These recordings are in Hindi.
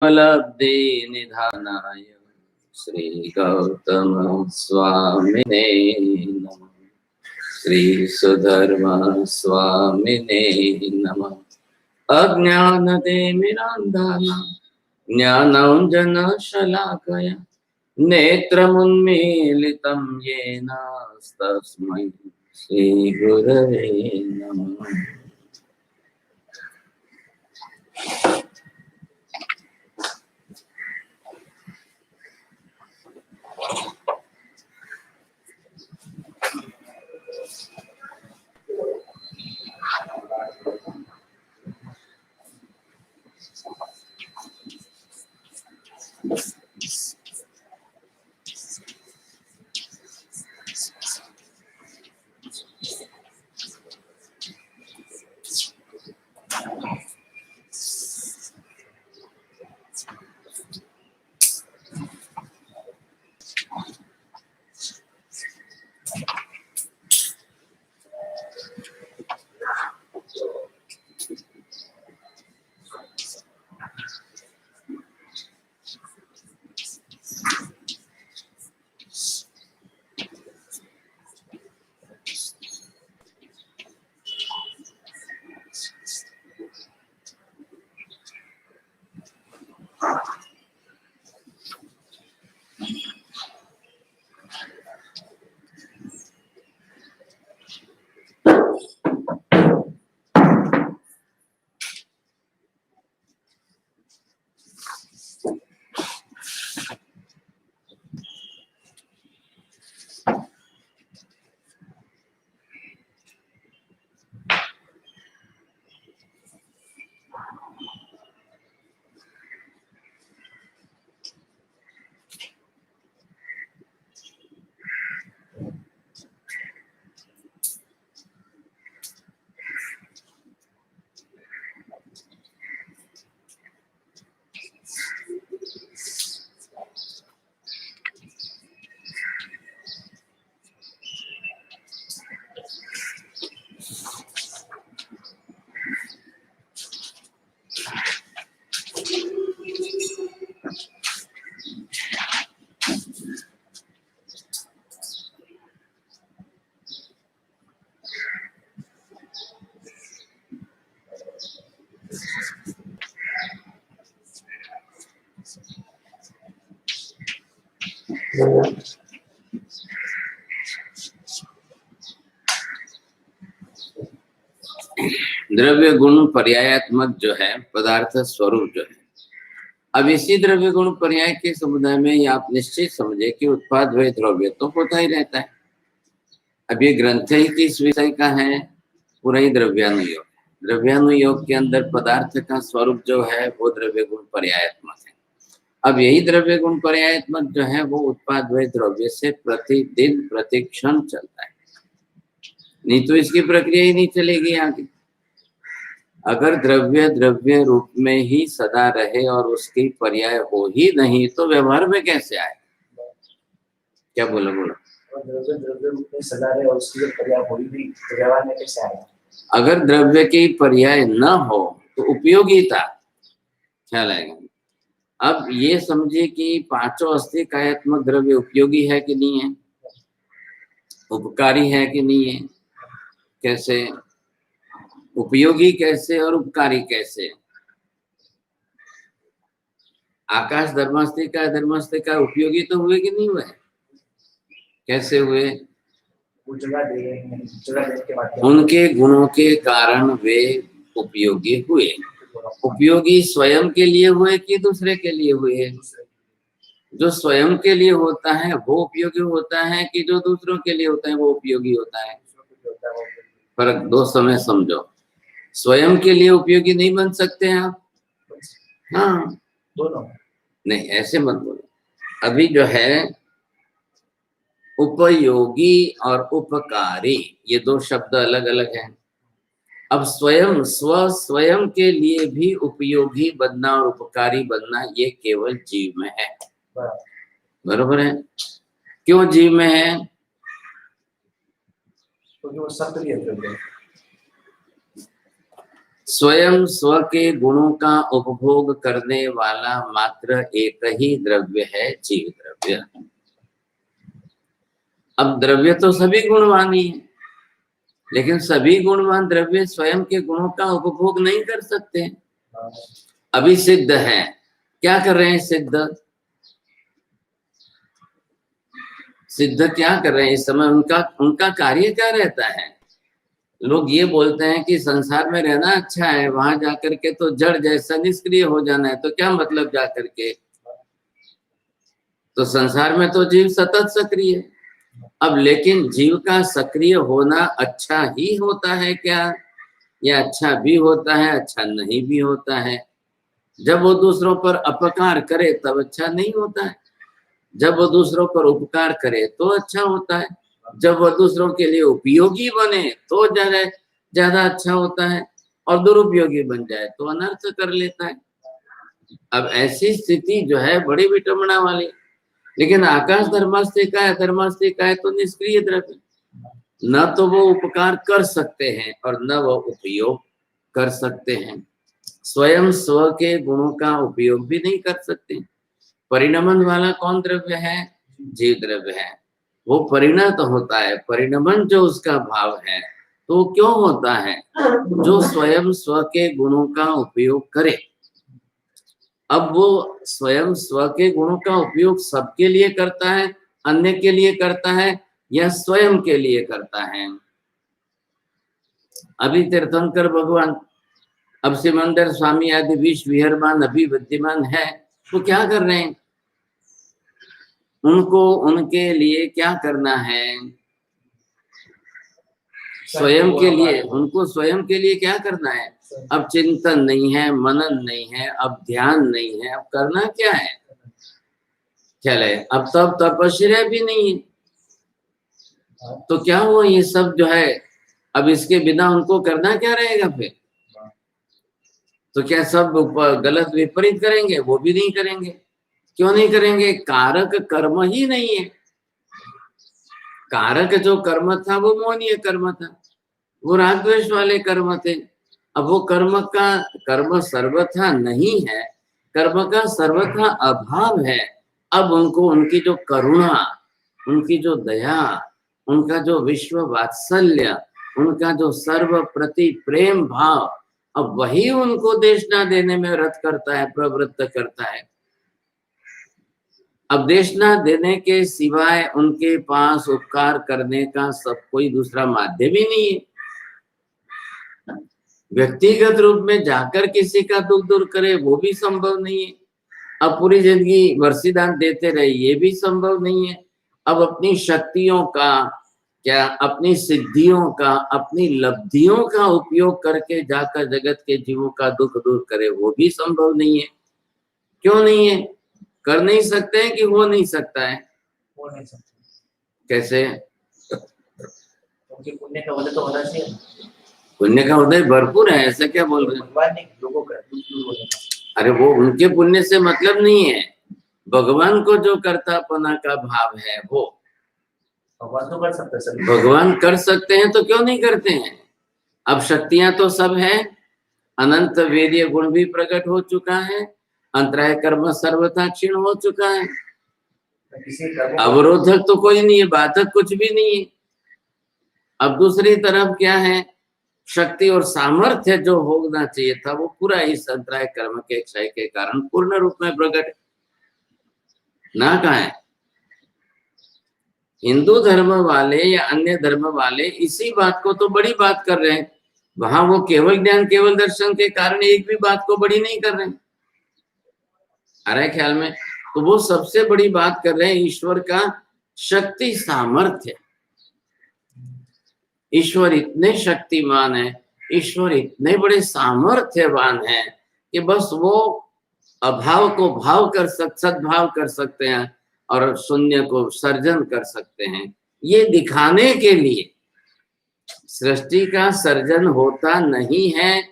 उपलब्धि निधानाय श्री गौतम स्वामिने नमः। श्री सुधर्म स्वामिने नमः। अज्ञानतिमिरान्धः ज्ञानाञ्जनशलाकया नेत्रमुन्मीलितं येन तस्मै श्रीगुरवे नमः। द्रव्य गुण पर्यायात्मक जो है पदार्थ स्वरूप जो है। अब इसी द्रव्य गुण पर्याय के समुदाय में ये आप निश्चित समझे कि उत्पाद व द्रव्य तो होता ही रहता है। अब ये ग्रंथ ही किस विषय का है? पूरा ही द्रव्यानुयोग। द्रव्यानुयोग के अंदर पदार्थ का स्वरूप जो है वो द्रव्य गुण पर्यायात्मक है। अब यही द्रव्य गुण पर्यायात्मक जो है वो उत्पाद व द्रव्य से प्रतिदिन प्रतिक्षण चलता है, नहीं तो इसकी प्रक्रिया ही नहीं चलेगी आगे। अगर द्रव्य द्रव्य रूप में ही सदा रहे और उसकी पर्याय हो ही नहीं तो व्यवहार में कैसे आए? क्या बोलो? द्रव्य द्रव्य रूप में सदा रहे और उसकी पर्याय हो ही नहीं तो व्यवहार में कैसे आए? अगर द्रव्य की पर्याय न हो तो उपयोगिता ख्याल आएगा। अब ये समझिए कि पांचों अस्थि कायात्मक द्रव्य उपयोगी है कि नहीं है, उपकारी है कि नहीं है? कैसे उपयोगी कैसे और उपकारी कैसे? आकाश धर्मास्ति का उपयोगी तो हुए कि नहीं हुए? कैसे हुए? उनके गुणों के कारण वे उपयोगी हुए। उपयोगी स्वयं के लिए हुए कि दूसरे के लिए हुए? जो स्वयं के लिए होता है वो उपयोगी होता है कि जो दूसरों के लिए होता है वो उपयोगी होता है? फर्क दो समय समझो। स्वयं के लिए उपयोगी नहीं बन सकते हैं आप? हाँ, दोनों नहीं ऐसे मत बोलो। अभी जो है उपयोगी और उपकारी ये दो शब्द अलग अलग हैं। अब स्वयं स्वयं के लिए भी उपयोगी बनना और उपकारी बनना ये केवल जीव में है। बरोबर है? क्यों जीव में है? क्योंकि वो सक्रिय द्रव्य है। स्वयं स्व के गुणों का उपभोग करने वाला मात्र एक ही द्रव्य है, जीव द्रव्य। अब द्रव्य तो सभी गुणवान ही है, लेकिन सभी गुणवान द्रव्य स्वयं के गुणों का उपभोग नहीं कर सकते। अभी सिद्ध है, क्या कर रहे हैं सिद्ध? सिद्ध क्या कर रहे हैं इस समय? उनका कार्य क्या रहता है? लोग ये बोलते हैं कि संसार में रहना अच्छा है, वहां जाकर के तो जड़ जैसा निष्क्रिय हो जाना है, तो क्या मतलब जाकर के? तो संसार में तो जीव सतत सक्रिय है। अब लेकिन जीव का सक्रिय होना अच्छा ही होता है क्या? या अच्छा भी होता है, अच्छा नहीं भी होता है? जब वो दूसरों पर अपकार करे तब अच्छा नहीं होता है, जब वो दूसरों पर उपकार करे तो अच्छा होता है, जब वो दूसरों के लिए उपयोगी बने तो ज्यादा अच्छा होता है, और दुरुपयोगी बन जाए तो अनर्थ कर लेता है। अब ऐसी स्थिति जो है बड़ी विटंबना वाली। लेकिन आकाश धर्मास्तिका है, धर्मास्तिका है तो निष्क्रिय द्रव्य, न तो वो उपकार कर सकते हैं और न वो उपयोग कर सकते हैं। स्वयं स्व के गुणों का उपयोग भी नहीं कर सकते। परिणमन वाला कौन द्रव्य है? जीव द्रव्य है। वो परिणत होता है, परिणमन जो उसका भाव है, तो क्यों होता है? जो स्वयं स्व के गुणों का उपयोग करे। अब वो स्वयं स्व के गुणों का उपयोग सबके लिए करता है, अन्य के लिए करता है, या स्वयं के लिए करता है? अभी तीर्थंकर भगवान, अब सिमंदर स्वामी आदि विश्व विहरमान अभी विद्यमान है, तो क्या कर रहे हैं? उनको उनके लिए क्या करना है? स्वयं के लिए, उनको स्वयं के लिए क्या करना है? अब चिंतन नहीं है, मनन नहीं है, अब ध्यान नहीं है, अब करना क्या है? चले, अब तब तपस्या भी नहीं है, तो क्या हुआ? ये सब जो है, अब इसके बिना उनको करना क्या रहेगा फिर? तो क्या सब गलत विपरीत करेंगे? वो भी नहीं करेंगे। क्यों नहीं करेंगे? कारक कर्म ही नहीं है। कारक जो कर्म था वो मोहनीय कर्म था, वो राग द्वेष वाले कर्म थे। अब वो कर्म सर्वथा नहीं है, कर्म का सर्वथा अभाव है। अब उनको उनकी जो करुणा, उनकी जो दया, उनका जो विश्व वात्सल्य, उनका जो सर्व प्रति प्रेम भाव, अब वही उनको देशना देने में रत करता है, प्रवृत्त करता है। अब देशना देने के सिवाय उनके पास उपकार करने का सब कोई दूसरा माध्यम ही नहीं है। व्यक्तिगत रूप में जाकर किसी का दुख दूर करे वो भी संभव नहीं है। अब पूरी जिंदगी वर्षीदान देते रहे, ये भी संभव नहीं है। अब अपनी शक्तियों का, क्या अपनी सिद्धियों का, अपनी लब्धियों का उपयोग करके जाकर जगत के जीवों का दुख दूर करे, वो भी संभव नहीं है। क्यों नहीं है? कर नहीं सकते हैं कि हो नहीं सकता है? हो नहीं सकते। कैसे? क्योंकि पुण्य का उदय तो होना चाहिए। पुण्य का उदय भरपूर है, ऐसा क्या बोल रहे हैं? भगवान ने लोगों का अरे वो उनके पुण्य से मतलब नहीं है, भगवान को जो कर्तापना का भाव है वो भगवान तो कर सकते हैं सभी। भगवान कर सकते हैं तो क्यों नहीं करते हैं? अब शक्तियां तो सब है, अनंत वीर्य गुण भी प्रकट हो चुका है, अंतराय कर्म सर्वथा क्षीण हो चुका है, अवरोधक तो कोई नहीं है, बाधक कुछ भी नहीं है। अब दूसरी तरफ क्या है? शक्ति और सामर्थ्य जो होना चाहिए था वो पूरा इस अंतराय कर्म के क्षय के कारण पूर्ण रूप में प्रकट ना कहा है। हिंदू धर्म वाले या अन्य धर्म वाले इसी बात को तो बड़ी बात कर रहे हैं, वहां वो केवल ज्ञान केवल दर्शन के कारण एक भी बात को बड़ी नहीं कर रहे हैं। आ रहा है ख्याल में? तो वो सबसे बड़ी बात कर रहे हैं ईश्वर का शक्ति सामर्थ्य। ईश्वर इतने शक्तिमान है, ईश्वर इतने बड़े सामर्थ्यवान है कि बस वो अभाव को भाव कर सद्भाव कर सकते हैं और शून्य को सर्जन कर सकते हैं। ये दिखाने के लिए सृष्टि का सर्जन होता नहीं है,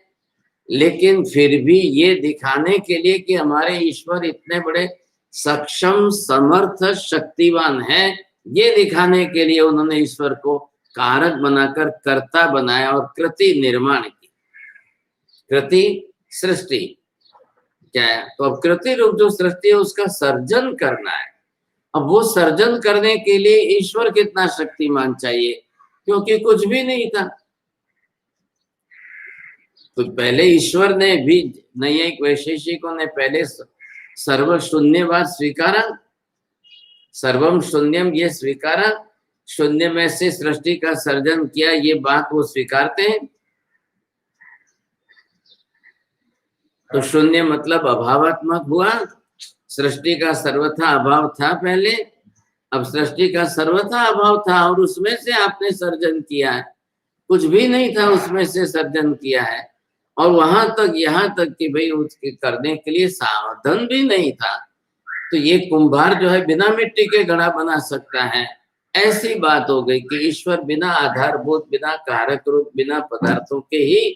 लेकिन फिर भी ये दिखाने के लिए कि हमारे ईश्वर इतने बड़े सक्षम समर्थ शक्तिवान है, ये दिखाने के लिए उन्होंने ईश्वर को कारक बनाकर कर्ता बनाया और कृति निर्माण की। कृति सृष्टि क्या है, तो अब कृति रूप जो सृष्टि है उसका सर्जन करना है। अब वो सर्जन करने के लिए ईश्वर कितना शक्तिमान चाहिए, क्योंकि कुछ भी नहीं था। तो पहले ईश्वर ने भी, नैयायिक वैशेषिकों ने पहले सर्व शून्यवाद स्वीकारा, सर्वम शून्यम ये स्वीकारा, शून्य में से सृष्टि का सर्जन किया, ये बात वो स्वीकारते हैं। तो शून्य मतलब अभावात्मक हुआ, सृष्टि का सर्वथा अभाव था पहले, अब सृष्टि का सर्वथा अभाव था और उसमें से आपने सर्जन किया है, कुछ भी नहीं था उसमें से सर्जन किया है। और वहां तक, यहाँ तक कि भाई उसके करने के लिए साधन भी नहीं था। तो ये कुंभार जो है बिना मिट्टी के घड़ा बना सकता है, ऐसी बात हो गई कि ईश्वर बिना आधारभूत, बिना कारक रूप, बिना पदार्थों के ही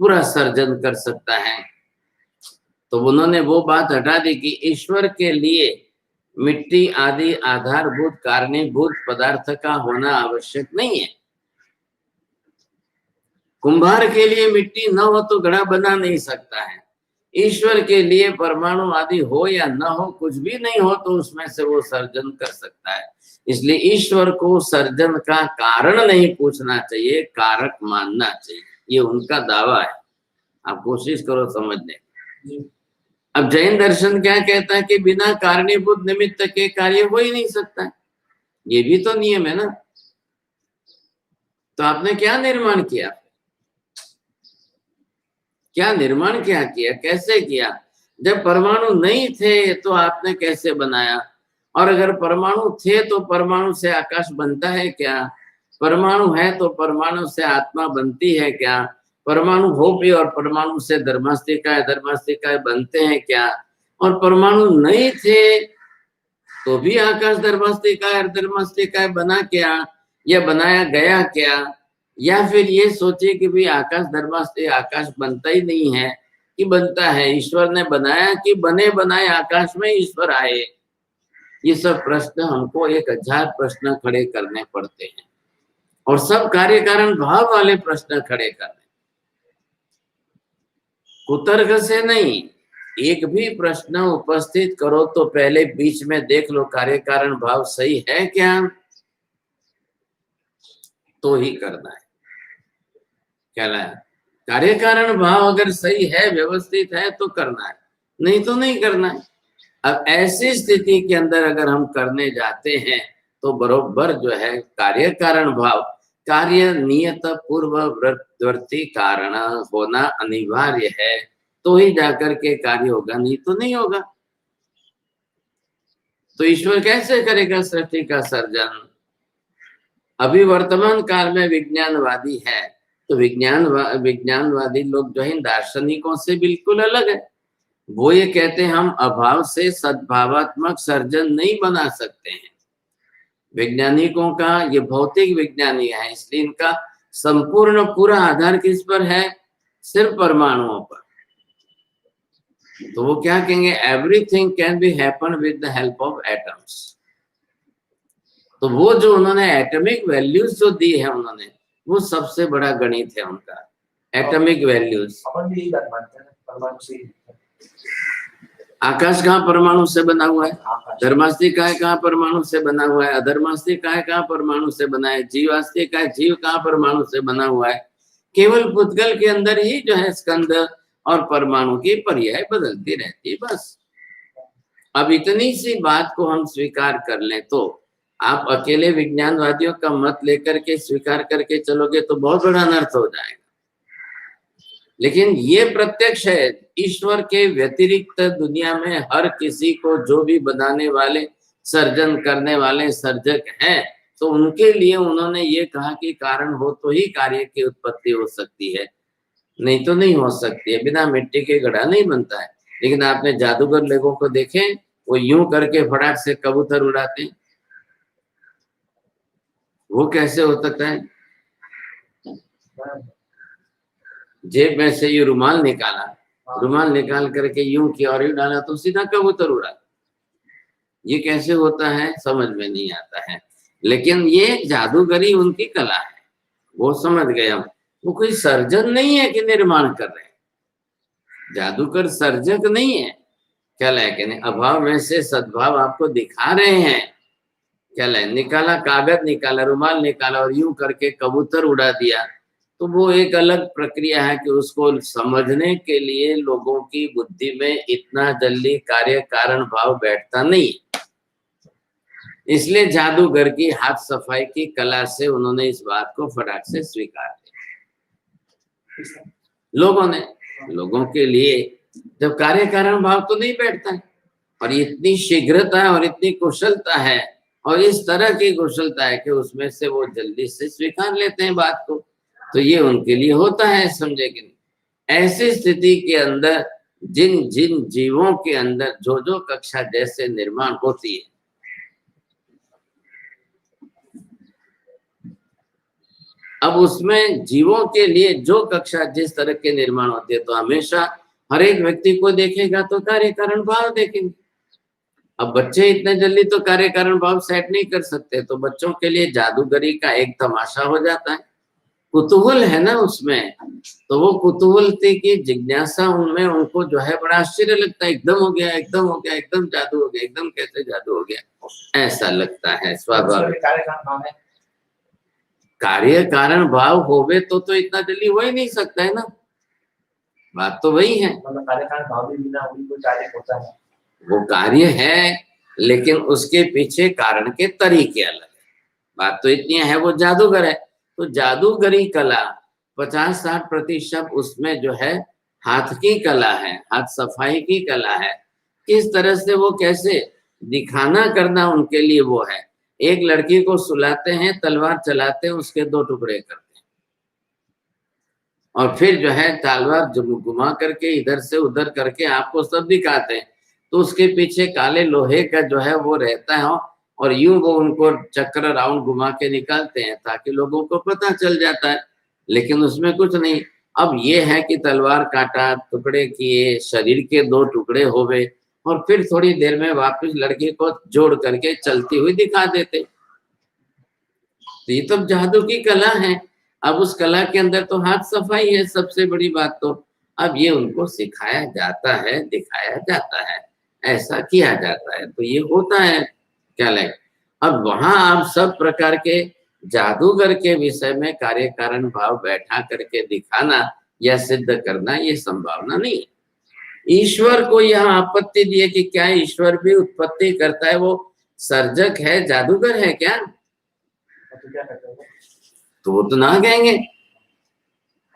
पूरा सर्जन कर सकता है। तो उन्होंने वो बात हटा दी कि ईश्वर के लिए मिट्टी आदि आधारभूत कारणीभूत पदार्थ का होना आवश्यक नहीं है। कुंभार के लिए मिट्टी न हो तो घड़ा बना नहीं सकता है, ईश्वर के लिए परमाणु आदि हो या न हो, कुछ भी नहीं हो तो उसमें से वो सर्जन कर सकता है। इसलिए ईश्वर को सर्जन का कारण नहीं पूछना चाहिए, कारक मानना चाहिए, ये उनका दावा है। आप कोशिश करो समझने। अब जैन दर्शन क्या कहता है कि बिना कारणीभूत निमित्त के कार्य हो ही नहीं सकता है, ये भी तो नियम है ना। तो आपने क्या निर्माण किया, क्या निर्माण क्या किया, कैसे किया? जब परमाणु नहीं थे तो आपने कैसे बनाया? और अगर परमाणु थे तो परमाणु से आकाश बनता है क्या? परमाणु है तो परमाणु से आत्मा बनती है क्या? परमाणु हो भी और परमाणु से धर्मास्तिकाएं बनते हैं क्या? और परमाणु नहीं थे तो भी आकाश धर्मास्तिकाएं बना क्या, या बनाया गया क्या? या फिर ये सोचे कि भाई आकाश धर्मास्तिक आकाश बनता ही नहीं है कि बनता है, ईश्वर ने बनाया कि बने बनाए आकाश में ईश्वर आए? ये सब प्रश्न हमको 1000 प्रश्न खड़े करने पड़ते हैं, और सब कार्य कारण भाव वाले प्रश्न खड़े करने, कुतर्क से नहीं। एक भी प्रश्न उपस्थित करो तो पहले बीच में देख लो कार्य कारण भाव सही है क्या, तो ही करना है। क्या है कार्य कारण भाव अगर सही है, व्यवस्थित है तो करना है, नहीं तो नहीं करना है। अब ऐसी स्थिति के अंदर अगर हम करने जाते हैं तो बरोबर जो है कार्य कारण भाव, कार्य नियत पूर्ववर्ती कारण होना अनिवार्य है, तो ही जाकर के कार्य होगा, नहीं तो नहीं होगा। तो ईश्वर कैसे करेगा सृष्टि का सर्जन? अभी वर्तमान काल में विज्ञानवादी है, तो विज्ञानवादी लोग जो है दार्शनिकों से बिल्कुल अलग है। वो ये कहते हैं हम अभाव से सद्भावात्मक सर्जन नहीं बना सकते हैं। वैज्ञानिकों का, ये भौतिक विज्ञानी है, इसलिए इनका संपूर्ण पूरा आधार किस पर है? सिर्फ परमाणुओं पर। तो वो क्या कहेंगे? Everything can be happen with the help of atoms. तो वो जो उन्होंने एटॉमिक वैल्यूज जो दी है उन्होंने, वो सबसे बड़ा गणित है उनका, एटॉमिक वैल्यूज। आकाश कहाँ परमाणु से बना हुआ है? धर्मास्तिकाएं कहाँ परमाणु से बना हुआ है? अधर्मास्तिकाएं कहाँ परमाणु से बना है? जीवास्तिकाएं, जीव कहाँ परमाणु से बना हुआ है? केवल पुद्गल के अंदर ही जो है स्कंद और परमाणु की पर्याय बदलती रहती है, बस। अब इतनी सी बात को हम स्वीकार कर लें तो आप अकेले विज्ञानवादियों का मत लेकर के स्वीकार करके चलोगे तो बहुत बड़ा अनर्थ हो जाएगा। लेकिन ये प्रत्यक्ष है, ईश्वर के व्यतिरिक्त दुनिया में हर किसी को, जो भी बनाने वाले, सर्जन करने वाले सर्जक हैं, तो उनके लिए उन्होंने ये कहा कि कारण हो तो ही कार्य की उत्पत्ति हो सकती है, नहीं तो नहीं हो सकती है। बिना मिट्टी के घड़ा नहीं बनता है। लेकिन आपने जादूगर लोगों को देखे, वो यूं करके फटाक से कबूतर उड़ाते, वो कैसे हो सकता है? जेब में से ये रुमाल निकाला, रुमाल निकाल करके यूं किया और यूं डाला तो सीधा कबूतर उड़ा। ये कैसे होता है समझ में नहीं आता है। लेकिन ये जादूगरी उनकी कला है, वो समझ गए हम। वो कोई सर्जन नहीं है कि निर्माण कर रहे हैं, जादूगर सर्जक नहीं है, क्या कहते हैं, अभाव में से सद्भाव आपको दिखा रहे हैं, क्या निकाला, कागज निकाला, रुमाल निकाला और यूं करके कबूतर उड़ा दिया, तो वो एक अलग प्रक्रिया है कि उसको समझने के लिए लोगों की बुद्धि में इतना जल्दी कार्य कारण भाव बैठता नहीं। इसलिए जादूगर की हाथ सफाई की कला से उन्होंने इस बात को फटाक से स्वीकार किया। लोगों के लिए जब कार्य कारण भाव तो नहीं बैठता है, और इतनी शीघ्रता और इतनी कुशलता है और इस तरह की कुशलता है कि उसमें से वो जल्दी से स्वीकार लेते हैं बात को, तो ये उनके लिए होता है, समझे कि नहीं। ऐसी स्थिति के अंदर जिन जिन जीवों के अंदर जो जो कक्षा जैसे निर्माण होती है, अब उसमें जीवों के लिए जो कक्षा जिस तरह के निर्माण होते हैं, तो हमेशा हर एक व्यक्ति को देखेगा तो कार्य कारण भाव देखेंगे। अब बच्चे इतने जल्दी तो कार्य कारण भाव सेट नहीं कर सकते, तो बच्चों के लिए जादूगरी का एक तमाशा हो जाता है, कुतूहल है ना उसमें, तो वो कुतूहल की जिज्ञासा उनमें, उनको जो है बड़ा आश्चर्य लगता है, एकदम हो गया, एकदम हो गया, एकदम जादू हो गया, एकदम कैसे जादू हो गया, ऐसा लगता है स्वाभाविक। कार्य कारण भाव होवे तो इतना जल्दी हो ही नहीं सकता है ना, बात तो वही है। मतलब कार्य कारण भाव भी बिना वही कोई कार्य होता है, वो कार्य है लेकिन उसके पीछे कारण के तरीके अलग है। बात तो इतनी है, वो जादूगर है, तो जादूगरी कला 50-60% उसमें जो है हाथ की कला है, हाथ सफाई की कला है। किस तरह से वो कैसे दिखाना करना उनके लिए वो है। एक लड़की को सुलाते हैं, तलवार चलाते हैं, उसके 2 टुकड़े करते हैं और फिर जो है तलवार घुमा करके इधर से उधर करके आपको सब दिखाते हैं, तो उसके पीछे काले लोहे का जो है वो रहता है और यूं वो उनको चक्कर राउंड घुमा के निकालते हैं ताकि लोगों को पता चल जाता है, लेकिन उसमें कुछ नहीं। अब ये है कि तलवार काटा, टुकड़े किए, शरीर के 2 टुकड़े हो गए और फिर थोड़ी देर में वापस लड़की को जोड़ करके चलती हुई दिखा देते। तो ये तो जादू की कला है। अब उस कला के अंदर तो हाथ सफाई है सबसे बड़ी बात, तो अब ये उनको सिखाया जाता है, दिखाया जाता है, ऐसा किया जाता है, तो ये होता है क्या लगे। अब वहां आप सब प्रकार के जादूगर के विषय में कार्य कारण भाव बैठा करके दिखाना या सिद्ध करना ये संभावना नहीं है। ईश्वर को यह आपत्ति दी है कि क्या ईश्वर भी उत्पत्ति करता है, वो सर्जक है, जादूगर है क्या? तो क्या करते हैं, तो वो तो ना कहेंगे,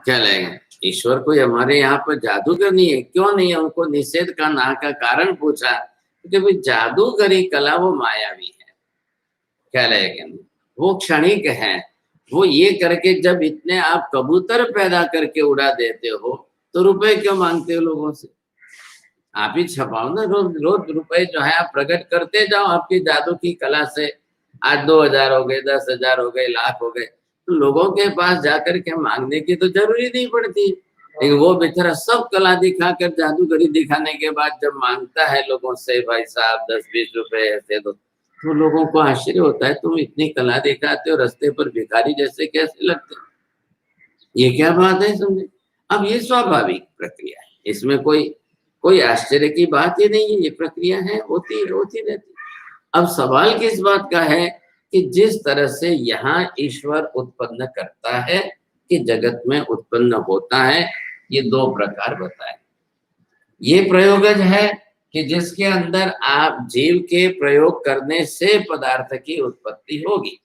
क्या लगेंगे ईश्वर कोई हमारे यहाँ पर जादूगर नहीं है, क्यों नहीं है? उनको निषेध का ना का कारण पूछा, क्योंकि भाई जादूगरी कला वो मायावी है, क्या लगेगा, वो क्षणिक है। वो ये करके जब इतने आप कबूतर पैदा करके उड़ा देते हो तो रुपए क्यों मांगते हो लोगों से? आप ही छपाओ ना, रोज रोज रुपए जो है आप प्रकट करते जाओ आपकी जादू की कला से। आज 2000 हो गए, 10,000 हो गए, लाख हो गए, तो लोगों के पास जाकर के मांगने की तो जरूरी नहीं पड़ती। लेकिन वो बेचारा सब कला दिखाकर, जादूगरी दिखाने के बाद जब मांगता है लोगों से, भाई साहब 10-20 रुपए ऐसे दो, तो लोगों को आश्चर्य होता है, तुम इतनी कला दिखाते हो, रास्ते पर भिखारी जैसे कैसे लगते हो, ये क्या बात है, समझे। अब ये स्वाभाविक प्रक्रिया है, इसमें कोई आश्चर्य की बात ही नहीं है, ये प्रक्रिया है, होती रहती। अब सवाल किस बात का है कि जिस तरह से यहाँ ईश्वर उत्पन्न करता है कि जगत में उत्पन्न होता है, ये 2 प्रकार बताए। ये प्रयोगज है कि जिसके अंदर आप जीव के प्रयोग करने से पदार्थ की उत्पत्ति होगी।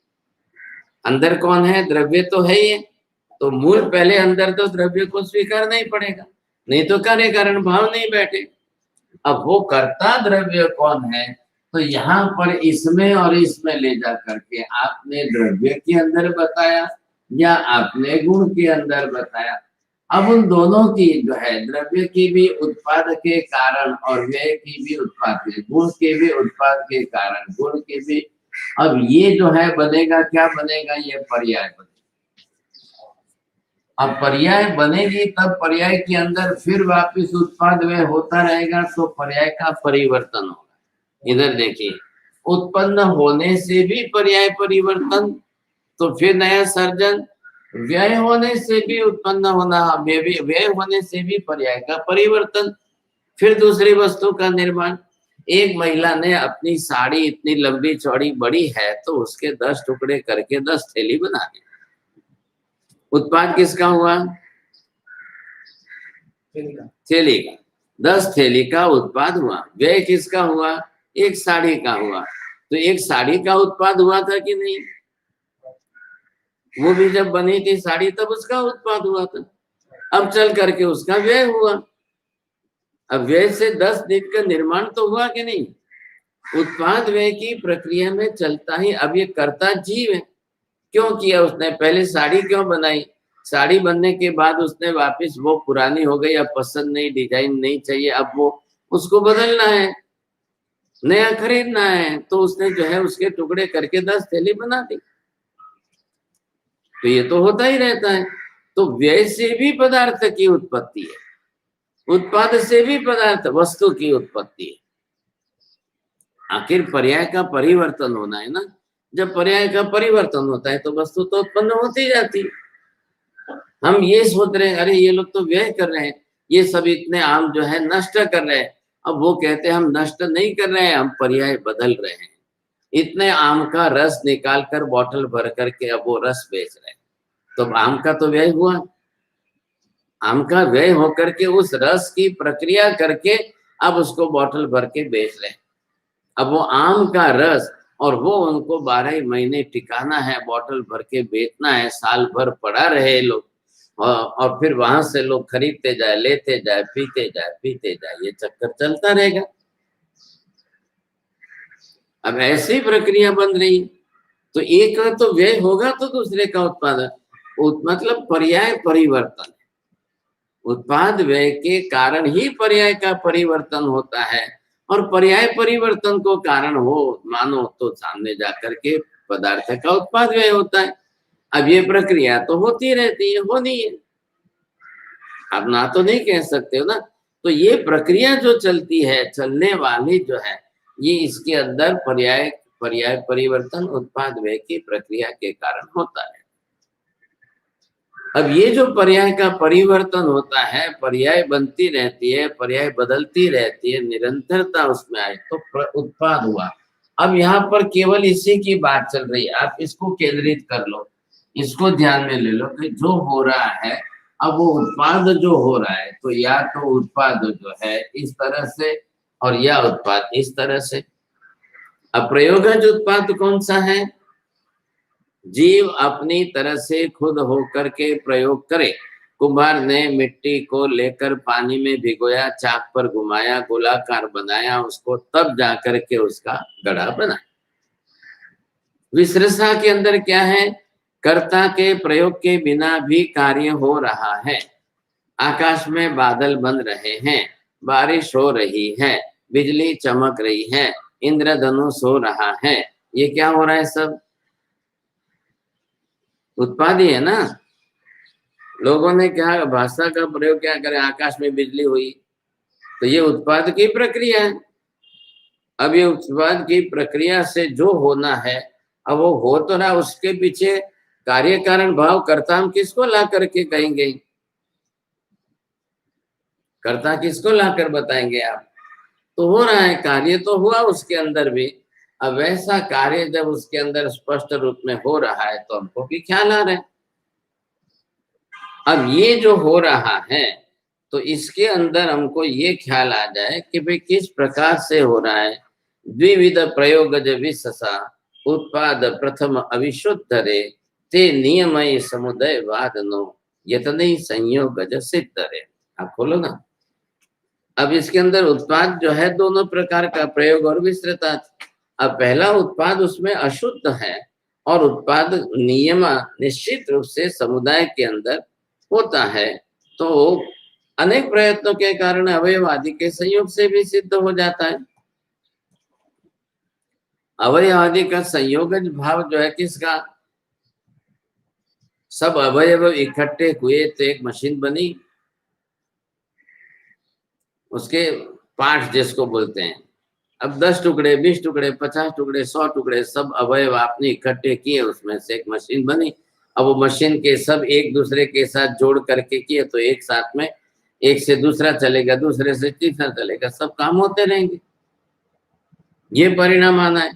अंदर कौन है? द्रव्य तो है ये, तो मूल पहले अंदर तो द्रव्य को स्वीकारना ही पड़ेगा, नहीं तो कार्य कारण भाव नहीं बैठे। अब वो कर्ता द्रव्य कौन है? तो यहाँ पर इसमें और इसमें ले जा करके आपने द्रव्य के अंदर बताया या आपने गुण के अंदर बताया। अब उन दोनों की जो है, द्रव्य की भी उत्पाद के कारण और व्यय की भी उत्पाद के, गुण के भी उत्पाद के कारण, गुण के भी, अब ये जो है बनेगा, क्या बनेगा? ये पर्याय बनेगा। अब पर्याय बनेगी तब पर्याय के अंदर फिर वापिस उत्पाद व्यय होता रहेगा, तो पर्याय का परिवर्तन होगा। इधर देखिए, उत्पन्न होने से भी पर्याय परिवर्तन, तो फिर नया सर्जन, व्यय होने से भी उत्पन्न होना, व्यय होने से भी पर्याय का परिवर्तन, फिर दूसरी वस्तु का निर्माण। एक महिला ने अपनी साड़ी इतनी लंबी चौड़ी बड़ी है तो उसके 10 टुकड़े करके 10 थैली बना दी। उत्पाद किसका हुआ? थैली का। 10 थैली का उत्पाद हुआ। व्यय किसका हुआ? एक साड़ी का हुआ। तो एक साड़ी का उत्पाद हुआ था कि नहीं? वो भी जब बनी थी साड़ी तब उसका उत्पाद हुआ था। अब चल करके उसका व्यय हुआ। अब व्यय से 10 दिन का निर्माण तो हुआ कि नहीं? उत्पाद व्यय की प्रक्रिया में चलता ही। अब ये कर्ता जीव है। क्यों किया उसने? पहले साड़ी क्यों बनाई? साड़ी बनने के बाद उसने वापस, वो पुरानी हो गई, अब पसंद नहीं, डिजाइन नहीं चाहिए, अब वो उसको बदलना है, नया खरीदना है, तो उसने जो है उसके टुकड़े करके 10 थैली बना दी। तो ये तो होता ही रहता है। तो व्यय से भी पदार्थ की उत्पत्ति है, उत्पाद से भी पदार्थ वस्तु की उत्पत्ति है। आखिर पर्याय का परिवर्तन होना है ना। जब पर्याय का परिवर्तन होता है तो वस्तु तो उत्पन्न होती जाती है। हम ये सोच रहे हैं अरे ये लोग तो व्यय कर रहे हैं, ये सब इतने आम जो है नष्ट कर रहे हैं। अब वो कहते हैं हम नष्ट नहीं कर रहे हैं, हम पर्याय बदल रहे हैं। इतने आम का रस निकाल कर बोतल भर करके अब वो रस बेच रहे हैं। तो आम का तो व्यय हुआ। आम का व्यय होकर के उस रस की प्रक्रिया करके अब उसको बोतल भर के बेच रहे हैं। अब वो आम का रस, और वो उनको 12 महीने टिकाना है, बोतल भर के बेचना है, साल भर पड़ा रहे लोग, और फिर वहां से लोग खरीदते जाए, लेते जाए, पीते जाए, ये चक्कर चलता रहेगा। अब ऐसी प्रक्रिया बन रही है। तो एक का तो व्यय होगा तो दूसरे का उत्पादन, मतलब पर्याय परिवर्तन। उत्पाद व्यय के कारण ही पर्याय का परिवर्तन होता है, और पर्याय परिवर्तन को कारण हो मानो तो सामने जाकर के पदार्थ का उत्पाद व्यय होता है। अब ये प्रक्रिया तो होती रहती है, होनी है, आप ना तो नहीं कह सकते हो ना। तो ये प्रक्रिया जो चलती है, चलने वाली जो है, ये इसके अंदर पर्याय परिवर्तन उत्पाद व्यय की प्रक्रिया के कारण होता है। अब ये जो पर्याय का परिवर्तन होता है, पर्याय बनती रहती है, पर्याय बदलती रहती है, निरंतरता उसमें आए तो उत्पाद हुआ। अब यहाँ पर केवल इसी की बात चल रही है, आप इसको केंद्रित कर लो, इसको ध्यान में ले लो कि जो हो रहा है, अब वो उत्पाद जो हो रहा है, तो या तो उत्पाद जो है इस तरह से और या उत्पाद इस तरह से। अब प्रयोगज उत्पाद कौन सा है? जीव अपनी तरह से खुद होकर के प्रयोग करे। कुम्हार ने मिट्टी को लेकर पानी में भिगोया, चाक पर घुमाया, गोलाकार बनाया उसको, तब जाकर के उसका गढ़ा बना। विश्लेषण के अंदर क्या है? कर्ता के प्रयोग के बिना भी कार्य हो रहा है। आकाश में बादल बन रहे हैं, बारिश हो रही है, बिजली चमक रही है, इंद्रधनुष हो रहा है, ये क्या हो रहा है? सब उत्पाद ही है ना। लोगों ने क्या भाषा का प्रयोग क्या करे? आकाश में बिजली हुई, तो ये उत्पाद की प्रक्रिया है। अब ये उत्पाद की प्रक्रिया से जो होना है, अब वो हो तो रहा, उसके पीछे कार्य कारण भाव कर्ता हम किसको ला करके कहेंगे? कर्ता किसको लाकर बताएंगे आप? तो हो रहा है, कार्य तो हुआ उसके अंदर भी। अब वैसा कार्य जब उसके अंदर स्पष्ट रूप में हो रहा है तो हमको भी ख्याल आ रहा है। अब ये जो हो रहा है, तो इसके अंदर हमको ये ख्याल आ जाए कि भाई किस प्रकार से हो रहा है। द्विविध प्रयोगज विशसा उत्पाद प्रथम अविशुद्ध रे, ते नियमय समुदय वादनो यतने संयोगज सिद्ध रे। आप खोलो ना। अब इसके अंदर उत्पाद जो है दोनों प्रकार का, प्रयोग और विस्तृता। अब पहला उत्पाद उसमें अशुद्ध है, और उत्पाद नियम निश्चित रूप से समुदाय के अंदर होता है, तो अनेक प्रयत्नों के कारण अवयव आदि के संयोग से भी सिद्ध हो जाता है। अवयव आदि का संयोगज भाव जो है किसका? सब अवयव इकट्ठे हुए तो एक मशीन बनी, उसके पार्ट जिसको बोलते हैं। अब 10 टुकड़े, 20 टुकड़े, 50 टुकड़े, 100 टुकड़े, सब अवयव आपने इकट्ठे किए, उसमें से एक मशीन बनी। अब वो मशीन के सब एक दूसरे के साथ जोड़ करके किए तो एक साथ में एक से दूसरा चलेगा, दूसरे से तीसरा चलेगा, सब काम होते रहेंगे। ये परिणाम आना है।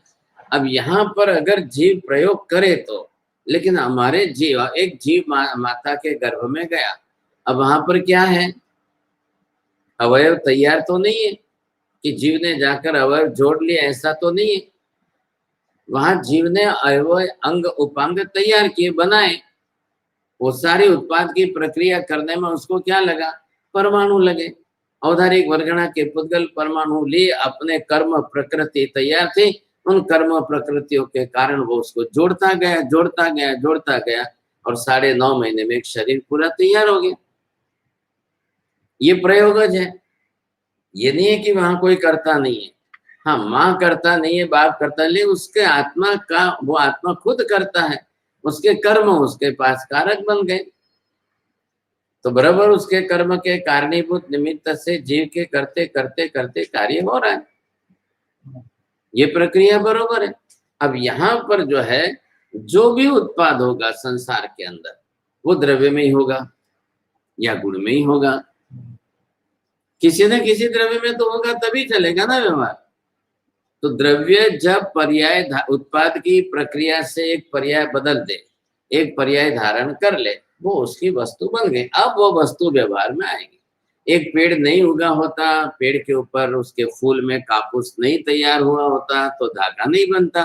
अब यहाँ पर अगर जीव प्रयोग करे तो, लेकिन हमारे जीव, एक जीव माता के गर्भ में गया, अब वहां पर क्या है, अवयव तैयार तो नहीं है कि जीव ने जाकर अवयव जोड़ लिया, ऐसा तो नहीं है। वहां जीव ने अवयव अंग उपांग तैयार किए, बनाए। वो सारी उत्पाद की प्रक्रिया करने में उसको क्या लगा, परमाणु लगे। औदारिक वर्गणा के पुद्गल परमाणु लिए अपने कर्म प्रकृति तैयार थी, उन कर्म प्रकृतियों के कारण वो उसको जोड़ता गया, जोड़ता गया, जोड़ता गया, और 9.5 महीने में एक शरीर पूरा तैयार हो गया। ये प्रयोगज है, ये नहीं है कि वहां कोई करता नहीं है। हाँ, माँ करता नहीं है, बाप करता नहीं, उसके आत्मा का, वो आत्मा खुद करता है, उसके कर्म उसके पास कारक बन गए, तो बराबर उसके कर्म के कारणीभूत निमित्त से जीव के करते करते करते कार्य हो रहा है। ये प्रक्रिया बरोबर है। अब यहाँ पर जो है, जो भी उत्पाद होगा संसार के अंदर, वो द्रव्य में ही होगा या गुण में ही होगा। किसी न किसी द्रव्य में तो होगा, तभी चलेगा ना व्यवहार। तो द्रव्य जब पर्याय उत्पाद की प्रक्रिया से एक पर्याय बदल दे, एक पर्याय धारण कर ले, वो उसकी वस्तु बन गई। अब वो वस्तु व्यवहार में आएगी। एक पेड़ नहीं उगा होता, पेड़ के ऊपर उसके फूल में कापूस नहीं तैयार हुआ होता तो धागा नहीं बनता,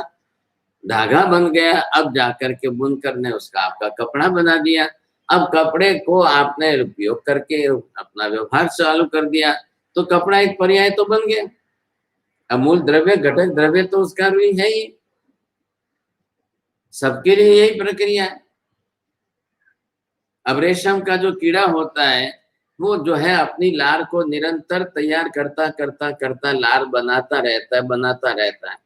धागा बन गया, अब जाकर के बुनकर ने उसका आपका कपड़ा बना दिया। अब कपड़े को आपने उपयोग करके अपना व्यवहार चालू कर दिया, तो कपड़ा एक पर्याय तो बन गया। अमूल द्रव्य, घटक द्रव्य तो उसका भी है ही, सबके लिए यही प्रक्रिया है। अब रेशम का जो कीड़ा होता है, वो जो है अपनी लार को निरंतर तैयार करता करता करता लार बनाता रहता है, बनाता रहता है।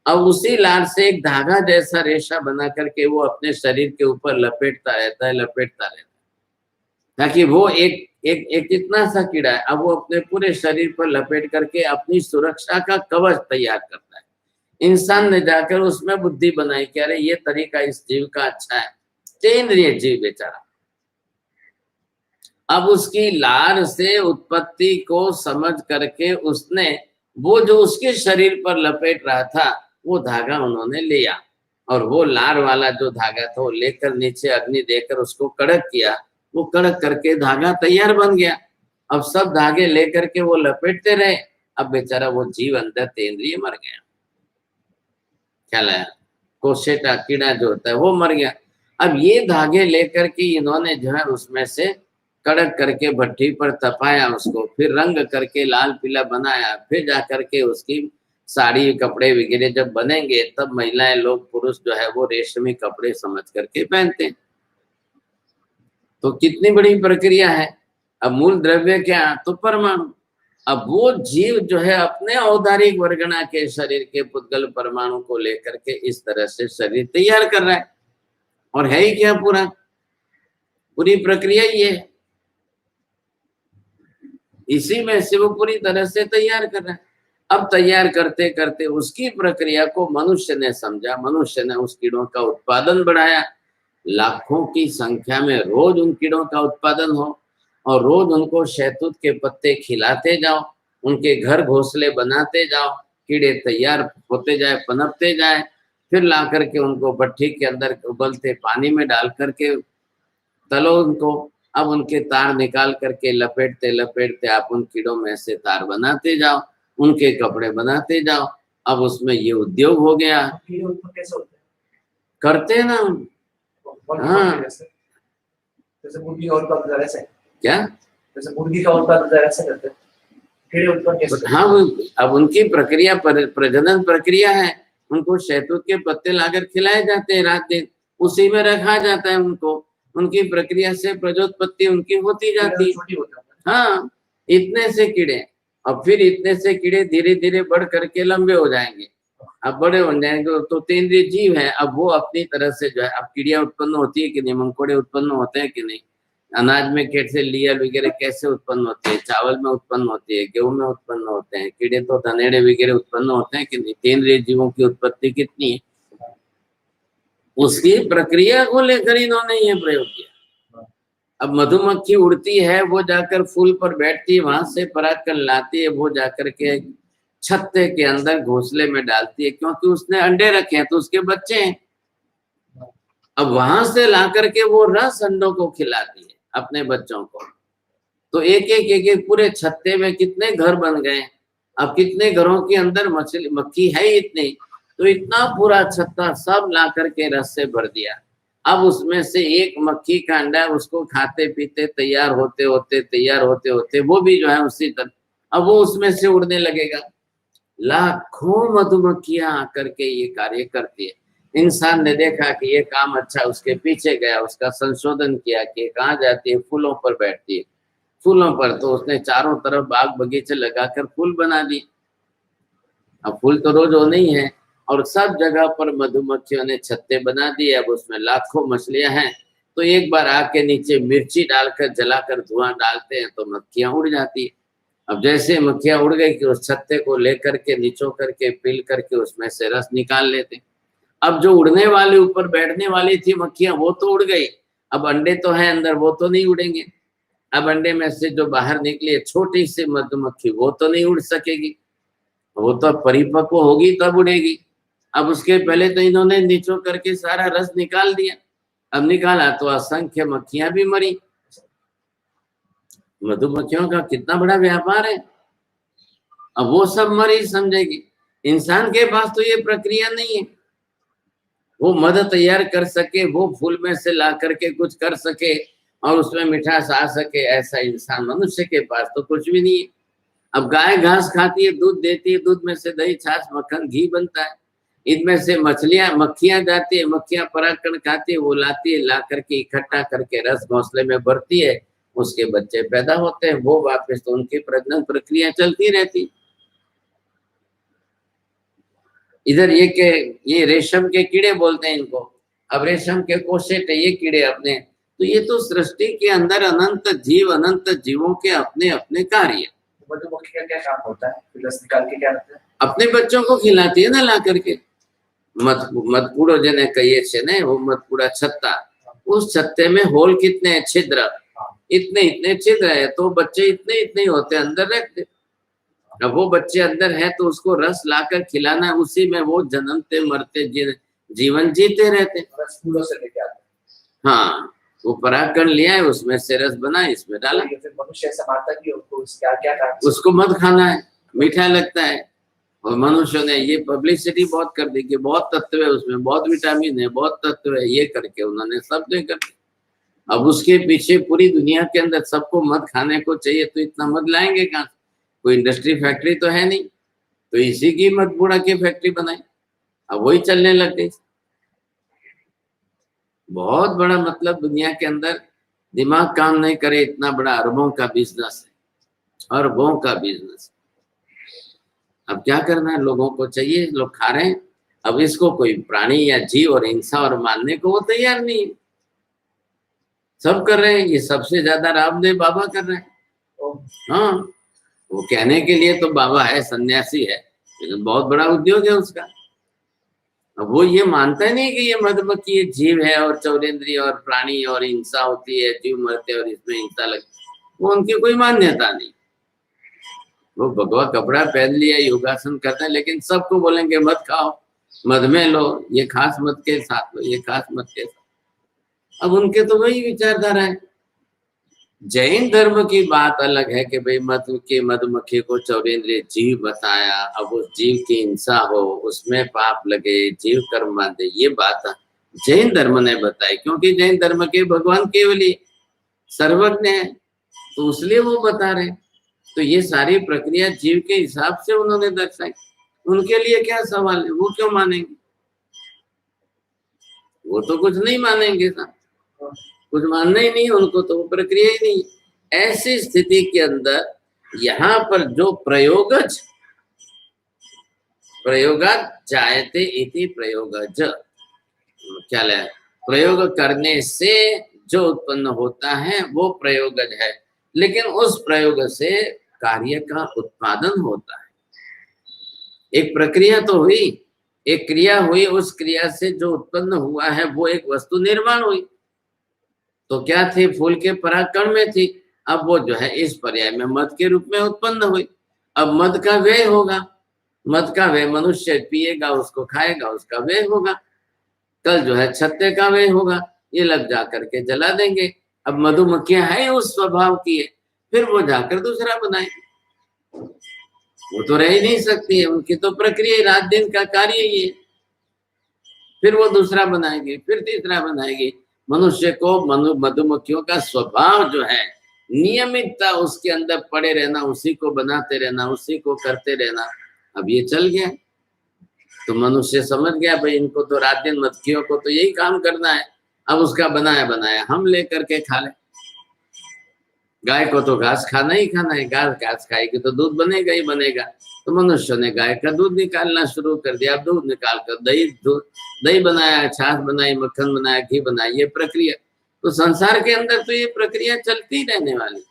अब उसी लार से एक धागा जैसा रेशा बना करके वो अपने शरीर के ऊपर लपेटता रहता है, लपेटता रहता है, ताकि वो एक एक एक इतना सा कीड़ा है, अब वो अपने पूरे शरीर पर लपेट करके अपनी सुरक्षा का कवच तैयार करता है। इंसान ने जाकर उसमें बुद्धि बनाई कि अरे ये तरीका इस जीव का अच्छा है, तेंद्रिय जीव बेचारा। अब उसकी लार से उत्पत्ति को समझ करके उसने वो जो उसके शरीर पर लपेट रहा था, वो धागा उन्होंने लिया, और वो लार वाला जो धागा था वो लेकर नीचे अग्नि देकर उसको कड़क किया, वो कड़क करके धागा तैयार बन गया। अब सब धागे लेकर के वो लपेटते रहे, अब बेचारा वो जीव अंदर तेंद्रिय मर गया। ख्याल आया? कोसेटा कीड़ा जो होता है वो मर गया। अब ये धागे लेकर के इन्होंने जो है उसमें से कड़क करके भट्टी पर तपाया उसको, फिर रंग करके लाल पीला बनाया, फिर जाकर के उसकी साड़ी कपड़े वगैरह जब बनेंगे तब महिलाएं लोग पुरुष जो है वो रेशमी कपड़े समझ करके पहनते हैं। तो कितनी बड़ी प्रक्रिया है। अब मूल द्रव्य क्या, तो परमाणु। अब वो जीव जो है अपने औदारिक वर्गणा के शरीर के पुद्गल परमाणु को लेकर के इस तरह से शरीर तैयार कर रहा है, और है ही क्या, पूरी प्रक्रिया ही है, इसी में से वो पूरी तरह से तैयार कर रहा है। अब तैयार करते करते उसकी प्रक्रिया को मनुष्य ने समझा, मनुष्य ने उस कीड़ों का उत्पादन बढ़ाया, लाखों की संख्या में रोज उन कीड़ों का उत्पादन हो, और रोज उनको शहतूत के पत्ते खिलाते जाओ, उनके घर घोंसले बनाते जाओ, कीड़े तैयार होते जाए, पनपते जाए, फिर ला करके उनको भट्टी के अंदर उबलते पानी में डाल करके तलो उनको। अब उनके तार निकाल करके लपेटते लपेटते आप उन कीड़ों में से तार बनाते जाओ, उनके कपड़े बनाते जाओ। अब उसमें ये उद्योग हो गया। कीड़े उत्पन्न कैसे होते हैं? करते हैं ना। हाँ, जैसे मुर्गी का उत्पादन ऐसे, क्या, जैसे मुर्गी का उत्पादन ऐसे करते हैं, कीड़े उत्पन्न कैसे? हाँ, वो अब उनकी प्रक्रिया प्रजनन प्रक्रिया है। उनको शहतूत के पत्ते लाकर खिलाए जाते हैं रात दिन, उसी में रखा जाता है उनको, उनकी प्रक्रिया से प्रजोत्पत्ति उनकी होती जाती है। हाँ, इतने से कीड़े, और फिर इतने से कीड़े धीरे धीरे बढ़ करके लंबे हो जाएंगे। अब बड़े हो जाएंगे तो तेंद्रिय जीव है, अब वो अपनी तरह से जो है, अब चिड़िया उत्पन्न होती है कि नहीं, मंकोड़े उत्पन्न होते हैं कि नहीं, अनाज में कैसे लेयर वगैरह कैसे उत्पन्न होते हैं, चावल में उत्पन्न होती है, गेहूं में उत्पन्न होते हैं कीड़े, तो धनेड़े वगैरह उत्पन्न होते हैं कि नहीं। तेंद्रिय जीवों की उत्पत्ति कितनी है, उसकी प्रक्रिया को लेकर इन्होंने ये प्रयोग किया। अब मधुमक्खी उड़ती है, वो जाकर फूल पर बैठती है, वहां से परागकण लाती है, वो जाकर के छत्ते के अंदर घोंसले में डालती है, क्योंकि उसने अंडे रखे हैं तो उसके बच्चे हैं। अब वहां से ला करके वो रस अंडों को खिलाती है अपने बच्चों को। तो एक एक पूरे छत्ते में कितने घर बन गए। अब कितने घरों के अंदर मछली मक्खी है इतनी, तो इतना पूरा छत्ता सब ला करके रस से भर दिया। अब उसमें से एक मक्खी का अंडा, उसको खाते पीते तैयार होते होते वो भी जो है उसी तरह, अब वो उसमें से उड़ने लगेगा। लाखों मधुमक्खियां आकर के ये कार्य करती है। इंसान ने देखा कि ये काम अच्छा, उसके पीछे गया, उसका संशोधन किया कि कहाँ जाती है, फूलों पर बैठती है। फूलों पर तो उसने चारों तरफ बाग बगीचे लगाकर फूल बना दिए। अब फूल तो रोज होने ही है, और सब जगह पर मधुमक्खियों ने छत्ते बना दिए। अब उसमें लाखों मछलियां हैं, तो एक बार आके नीचे मिर्ची डालकर जलाकर धुआं डालते हैं तो मक्खियां उड़ जाती है। अब जैसे मक्खियां उड़ गई कि उस छत्ते को लेकर के निचो करके पील करके उसमें से रस निकाल लेते। अब जो उड़ने वाली ऊपर बैठने वाली थी मक्खियां, वो तो उड़ गई। अब अंडे तो है अंदर, वो तो नहीं उड़ेंगे। अब अंडे में से जो बाहर निकली है छोटी सी मधुमक्खी, वो तो नहीं उड़ सकेगी, वो तो परिपक्व होगी तब उड़ेगी। अब उसके पहले तो इन्होंने निचो करके सारा रस निकाल दिया। अब निकाला तो असंख्य मक्खियां भी मरी। मधुमक्खियों का कितना बड़ा व्यापार है। अब वो सब मरी समझेगी। इंसान के पास तो ये प्रक्रिया नहीं है, वो मध तैयार कर सके, वो फूल में से ला करके कुछ कर सके और उसमें मिठास आ सके, ऐसा इंसान मनुष्य के पास तो कुछ भी नहीं है। अब गाय घास खाती है, दूध देती है, दूध में से दही छाछ मक्खन घी बनता है। इनमें से मक्खियां जाती है, मक्खियां परागकण खाती है, वो लाती है, ला करके इकट्ठा करके रस घोंसले में भरती है, उसके बच्चे पैदा होते हैं, वो वापस तो उनकी प्रजनन प्रक्रिया चलती रहती। इधर ये रेशम के कीड़े बोलते हैं इनको। अब रेशम के कोशेट ये कीड़े अपने, तो ये तो सृष्टि के अंदर अनंत जीवों के अपने अपने कार्य। मधुमक्खी का क्या काम होता है, फिर रस निकाल के क्या करता है? अपने बच्चों को खिलाती है ना ला करके। मधपूड़ो जने कहिए छे ने, वो मधपूड़ा छत्ता, उस छत्ते में होल कितने हैं, छिद्र इतने इतने छिद्र है, तो बच्चे इतने इतने होते अंदर रहते। अब वो बच्चे अंदर है तो उसको रस लाकर खिलाना, उसी में वो जन्मते मरते जीवन जीते रहते। रस फूलों से लेके आते हैं। हाँ, वो परागकण लिया है, उसमें से रस बना, इसमें डाला। तो फिर मनुष्य ऐसा मानता कि उसको क्या क्या काम, उसको मत खाना है, मीठा लगता है। और मनुष्य ने ये पब्लिसिटी बहुत कर दी कि बहुत तत्व है उसमें, बहुत विटामिन है, बहुत तत्व है, ये करके उन्होंने सब ने कर दिया। अब उसके पीछे पूरी दुनिया के अंदर सबको मध खाने को चाहिए, तो इतना मध लाएंगे कहाँ? कोई इंडस्ट्री फैक्ट्री तो है नहीं, तो इसी की मधपुड़ा की फैक्ट्री बनाई, अब वही चलने लग गई। बहुत बड़ा, मतलब दुनिया के अंदर दिमाग काम नहीं करे, इतना बड़ा अरबों का बिजनेस है, अरबों का बिजनेस। अब क्या करना है, लोगों को चाहिए, लोग खा रहे हैं। अब इसको कोई प्राणी या जीव और हिंसा और मानने को वो तैयार नहीं है। सब कर रहे हैं, ये सबसे ज्यादा रामदेव बाबा कर रहे हैं। हाँ, वो कहने के लिए तो बाबा है, सन्यासी है, लेकिन बहुत बड़ा उद्योग है उसका। अब वो ये मानता ही नहीं कि ये मधुमक्खी एक जीव है और चौरेंद्रीय और प्राणी और हिंसा होती है, जीव मरते और इसमें हिंसा लगती, वो उनकी कोई मान्यता नहीं। वो भगवा कपड़ा पहन लिया, योगासन करते हैं, लेकिन सबको बोलेंगे मत खाओ, मध में लो, ये खास मत के साथ लो, ये खास मत के साथ। अब उनके तो वही विचारधारा है। जैन धर्म की बात अलग है कि भाई मधुमक्खी को चौरेंद्रीय जीव बताया, अब उस जीव की हिंसा हो, उसमें पाप लगे, जीव कर्म बांधे, ये बात जैन धर्म ने बताई, क्योंकि जैन धर्म के भगवान केवल सर्वज्ञ है, तो इसलिए वो बता रहे। तो ये सारी प्रक्रिया जीव के हिसाब से उन्होंने दर्शाई। उनके लिए क्या सवाल है, वो क्यों मानेंगे? वो तो कुछ नहीं मानेंगे साहब, कुछ मानना ही नहीं उनको, तो वो प्रक्रिया ही नहीं। ऐसी स्थिति के अंदर यहाँ पर जो प्रयोगज जायते इति प्रयोगज, क्या है, प्रयोग करने से जो उत्पन्न होता है वो प्रयोगज है, लेकिन उस प्रयोग से कार्य का उत्पादन होता है। एक प्रक्रिया तो हुई, एक क्रिया हुई, उस क्रिया से जो उत्पन्न हुआ है वो एक वस्तु निर्माण हुई। तो क्या थी, फूल के परागकण में थी, अब वो जो है इस पर्याय में मद के रूप में उत्पन्न हुई। अब मद का व्यय होगा, मद का व्यय मनुष्य पिएगा, उसको खाएगा, उसका व्यय होगा। कल जो है छत्ते का व्यय होगा, ये लग जा करके जला देंगे। अब मधुमक्खियां है उस स्वभाव की है, फिर वो जाकर दूसरा बनाएंगे, वो तो रह ही नहीं सकती है, उनकी तो प्रक्रिया रात दिन का कार्य ही है। फिर वो दूसरा बनाएगी, फिर तीसरा बनाएगी। मनुष्य को मधुमक्खियों का स्वभाव जो है नियमितता, उसके अंदर पड़े रहना, उसी को बनाते रहना, उसी को करते रहना। अब ये चल गया तो मनुष्य समझ गया भाई इनको तो रात दिन मक्खियों को तो यही काम करना है, अब उसका बनाया बनाया हम लेकर के खा ले। गाय को तो घास खाना ही खाना है, गाय घास खाएगी तो दूध बनेगा ही बनेगा। तो मनुष्य ने गाय का दूध निकालना शुरू कर दिया, दूध निकाल कर दही बनाया, छाछ बनाई, मक्खन बनाया, घी बनाया, ये प्रक्रिया। तो संसार के अंदर तो ये प्रक्रिया चलती रहने वाली,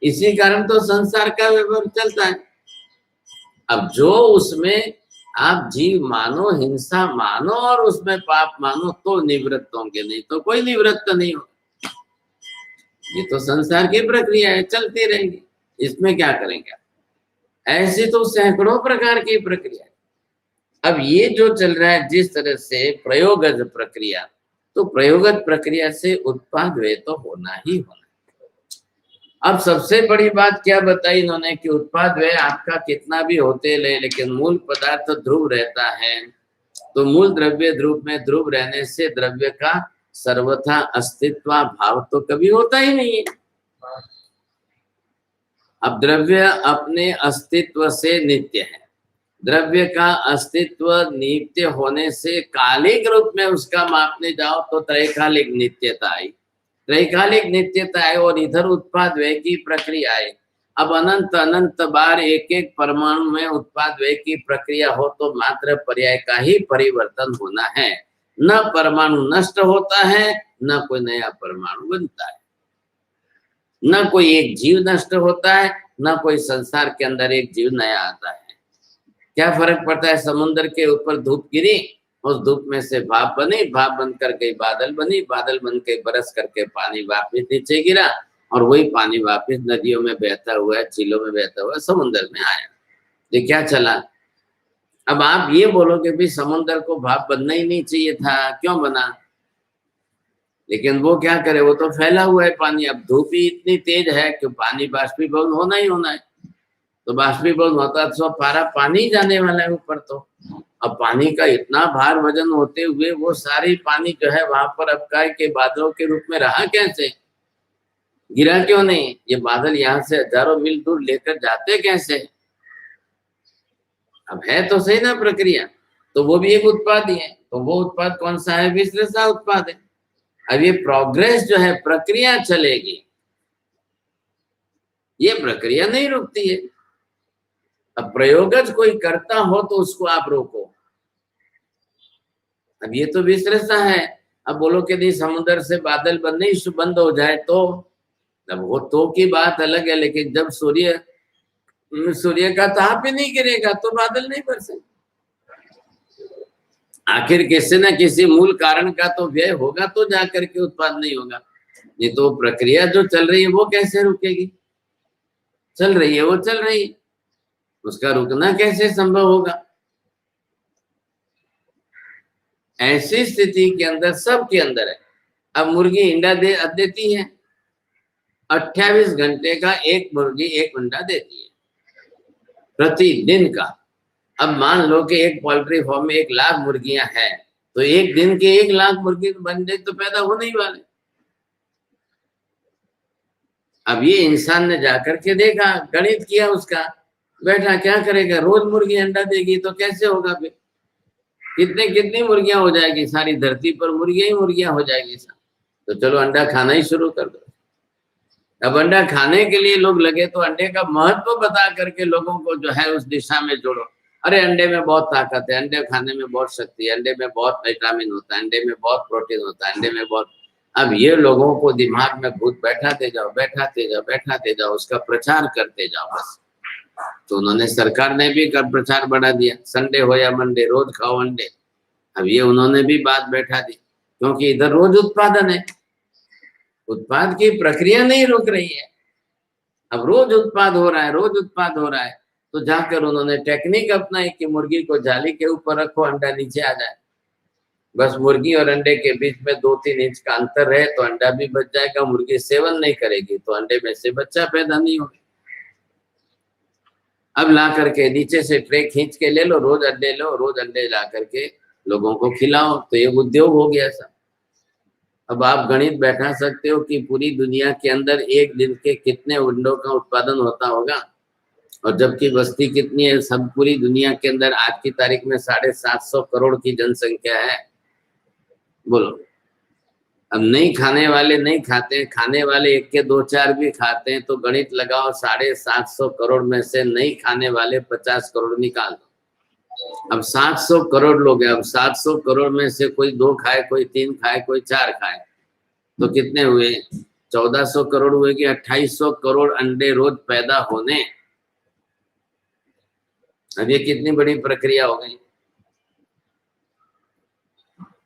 इसी कारण तो संसार का व्यवहार चलता है। अब जो उसमें आप जीव मानो, हिंसा मानो और उसमें पाप मानो तो निवृत्त होंगे, नहीं तो कोई निवृत्त नहीं हो। ये तो संसार की प्रक्रिया है, चलती रहेगी, इसमें क्या करेंगे। ऐसी तो सैकड़ों प्रकार की प्रक्रिया है। अब ये जो चल रहा है जिस तरह से प्रयोगज प्रक्रिया, तो प्रयोगज प्रक्रिया से उत्पाद व्यय तो होना ही होना। अब सबसे बड़ी बात क्या बताई इन्होंने कि उत्पाद व्यय आपका कितना भी होते ले, लेकिन मूल पदार्थ ध्रुव रहता है। तो मूल द्रव्य ध्रुव में ध्रुव रहने से द्रव्य का सर्वथा अस्तित्व भाव तो कभी होता ही नहीं है। अब द्रव्य अपने अस्तित्व से नित्य है, द्रव्य का अस्तित्व नित्य होने से कालिक रूप में उसका मापने जाओ तो त्रैकालिक नित्यता आई, त्रैकालिक नित्यता है। और इधर उत्पाद व्यय की प्रक्रिया है। अब अनंत अनंत बार एक एक परमाणु में उत्पाद व्यय की प्रक्रिया हो तो मात्र पर्याय का ही परिवर्तन होना है, न परमाणु नष्ट होता है, न कोई नया परमाणु बनता है, न कोई एक जीव नष्ट होता है, न कोई संसार के अंदर एक जीव नया आता है। क्या फर्क पड़ता है, समुद्र के ऊपर धूप गिरी, उस धूप में से भाप बनी, भाप बन करके बादल बनी, बादल बन के बरस करके पानी वापिस नीचे गिरा, और वही पानी वापिस नदियों में बहता हुआ, झीलों में बहता हुआ समुद्र में आया। ये क्या चला। अब आप ये बोलो कि भाई समुद्र को भाप बनना ही नहीं चाहिए था, क्यों बना, लेकिन वो क्या करे, वो तो फैला हुआ है पानी। अब धूप ही इतनी तेज है कि पानी बाष्पीभवन होना ही होना है, तो बाष्पीभवन होता तो सारा पानी जाने वाला है ऊपर। तो अब पानी का इतना भार वजन होते हुए वो सारी पानी जो है वहां पर अबकाय के बादलों के रूप में रहा कैसे, गिरा क्यों नहीं, ये बादल यहाँ से हजारों मील दूर लेकर जाते कैसे। अब है तो सही ना प्रक्रिया, तो वो भी एक उत्पाद ही है। तो वो उत्पाद कौन सा है, विश्लेषा उत्पाद है। अब ये प्रोग्रेस जो है, प्रक्रिया चलेगी, ये प्रक्रिया नहीं रुकती है। अब प्रयोगज कोई करता हो तो उसको आप रोको। अब ये तो विश्लेषा है। अब बोलो कि नहीं समुद्र से बादल बनने ही बंद हो जाए तो, अब वो तो की बात अलग है, लेकिन जब सूर्य का ताप ही नहीं गिरेगा तो बादल नहीं बरसे। आखिर किसी न किसी मूल कारण का तो व्यय होगा तो जाकर के उत्पाद नहीं होगा, नहीं तो प्रक्रिया जो चल रही है वो कैसे रुकेगी। चल रही है वो चल रही है, उसका रुकना कैसे संभव होगा। ऐसी स्थिति के अंदर सबके अंदर है। अब मुर्गी अंडा देती है, 28 घंटे का एक मुर्गी एक अंडा देती है प्रतिदिन का। अब मान लो कि एक पोल्ट्री फार्म में 1 लाख मुर्गियां हैं, तो एक दिन के 1 लाख मुर्गी बंदे तो पैदा होने ही वाले। अब ये इंसान ने जाकर के देखा, गणित किया उसका, बैठा क्या करेगा, रोज मुर्गी अंडा देगी तो कैसे होगा, फिर कितनी मुर्गियां हो जाएगी, सारी धरती पर मुर्गियां ही मुर्गियां हो जाएगी। तो चलो अंडा खाना ही शुरू कर दो। अब अंडा खाने के लिए लोग लगे तो अंडे का महत्व बता करके लोगों को जो है उस दिशा में जोड़ो। अरे अंडे में बहुत ताकत है, अंडे खाने में बहुत शक्ति है, अंडे में बहुत विटामिन होता है, अंडे में बहुत प्रोटीन होता है, अंडे में बहुत। अब ये लोगों को दिमाग में भूत बैठाते जाओ, बैठाते जाओ, बैठाते जाओ, उसका प्रचार करते जाओ बस। तो उन्होंने, सरकार ने भी कर प्रचार बढ़ा दिया, संडे हो या मंडे रोज खाओ अंडे। अब ये उन्होंने भी बात बैठा दी, क्योंकि इधर रोज उत्पादन है, उत्पाद की प्रक्रिया नहीं रुक रही है। अब रोज उत्पाद हो रहा है, रोज उत्पाद हो रहा है। तो जाकर उन्होंने टेक्निक अपनाई कि मुर्गी को जाली के ऊपर रखो, अंडा नीचे आ जाए। बस मुर्गी और अंडे के बीच में 2-3 इंच का अंतर है तो अंडा भी बच जाएगा। मुर्गी सेवन नहीं करेगी तो अंडे में से बच्चा पैदा नहीं होगा। अब ला करके नीचे से ट्रे खींच के ले लो, रोज अंडे लो, रोज अंडे ला करके लोगों को खिलाओ, तो ये उद्योग हो गया सब। अब आप गणित बैठा सकते हो कि पूरी दुनिया के अंदर एक दिन के कितने अंडों का उत्पादन होता होगा, और जबकि बस्ती कितनी है, सब पूरी दुनिया के अंदर आज की तारीख में 750 करोड़ की जनसंख्या है। बोलो, अब नहीं खाने वाले नहीं खाते हैं, खाने वाले 1 के 2-4 भी खाते हैं, तो गणित लगाओ, 750 करोड़ में से नहीं खाने वाले 50 करोड़ निकाल दो। अब 700 करोड़ लोग हैं, अब 700 करोड़ में से कोई 2 खाए, कोई 3 खाए, कोई 4 खाए, तो कितने हुए? 1400 करोड़ हुए कि 2800 करोड़ अंडे रोज पैदा होने। अब ये कितनी बड़ी प्रक्रिया हो गई।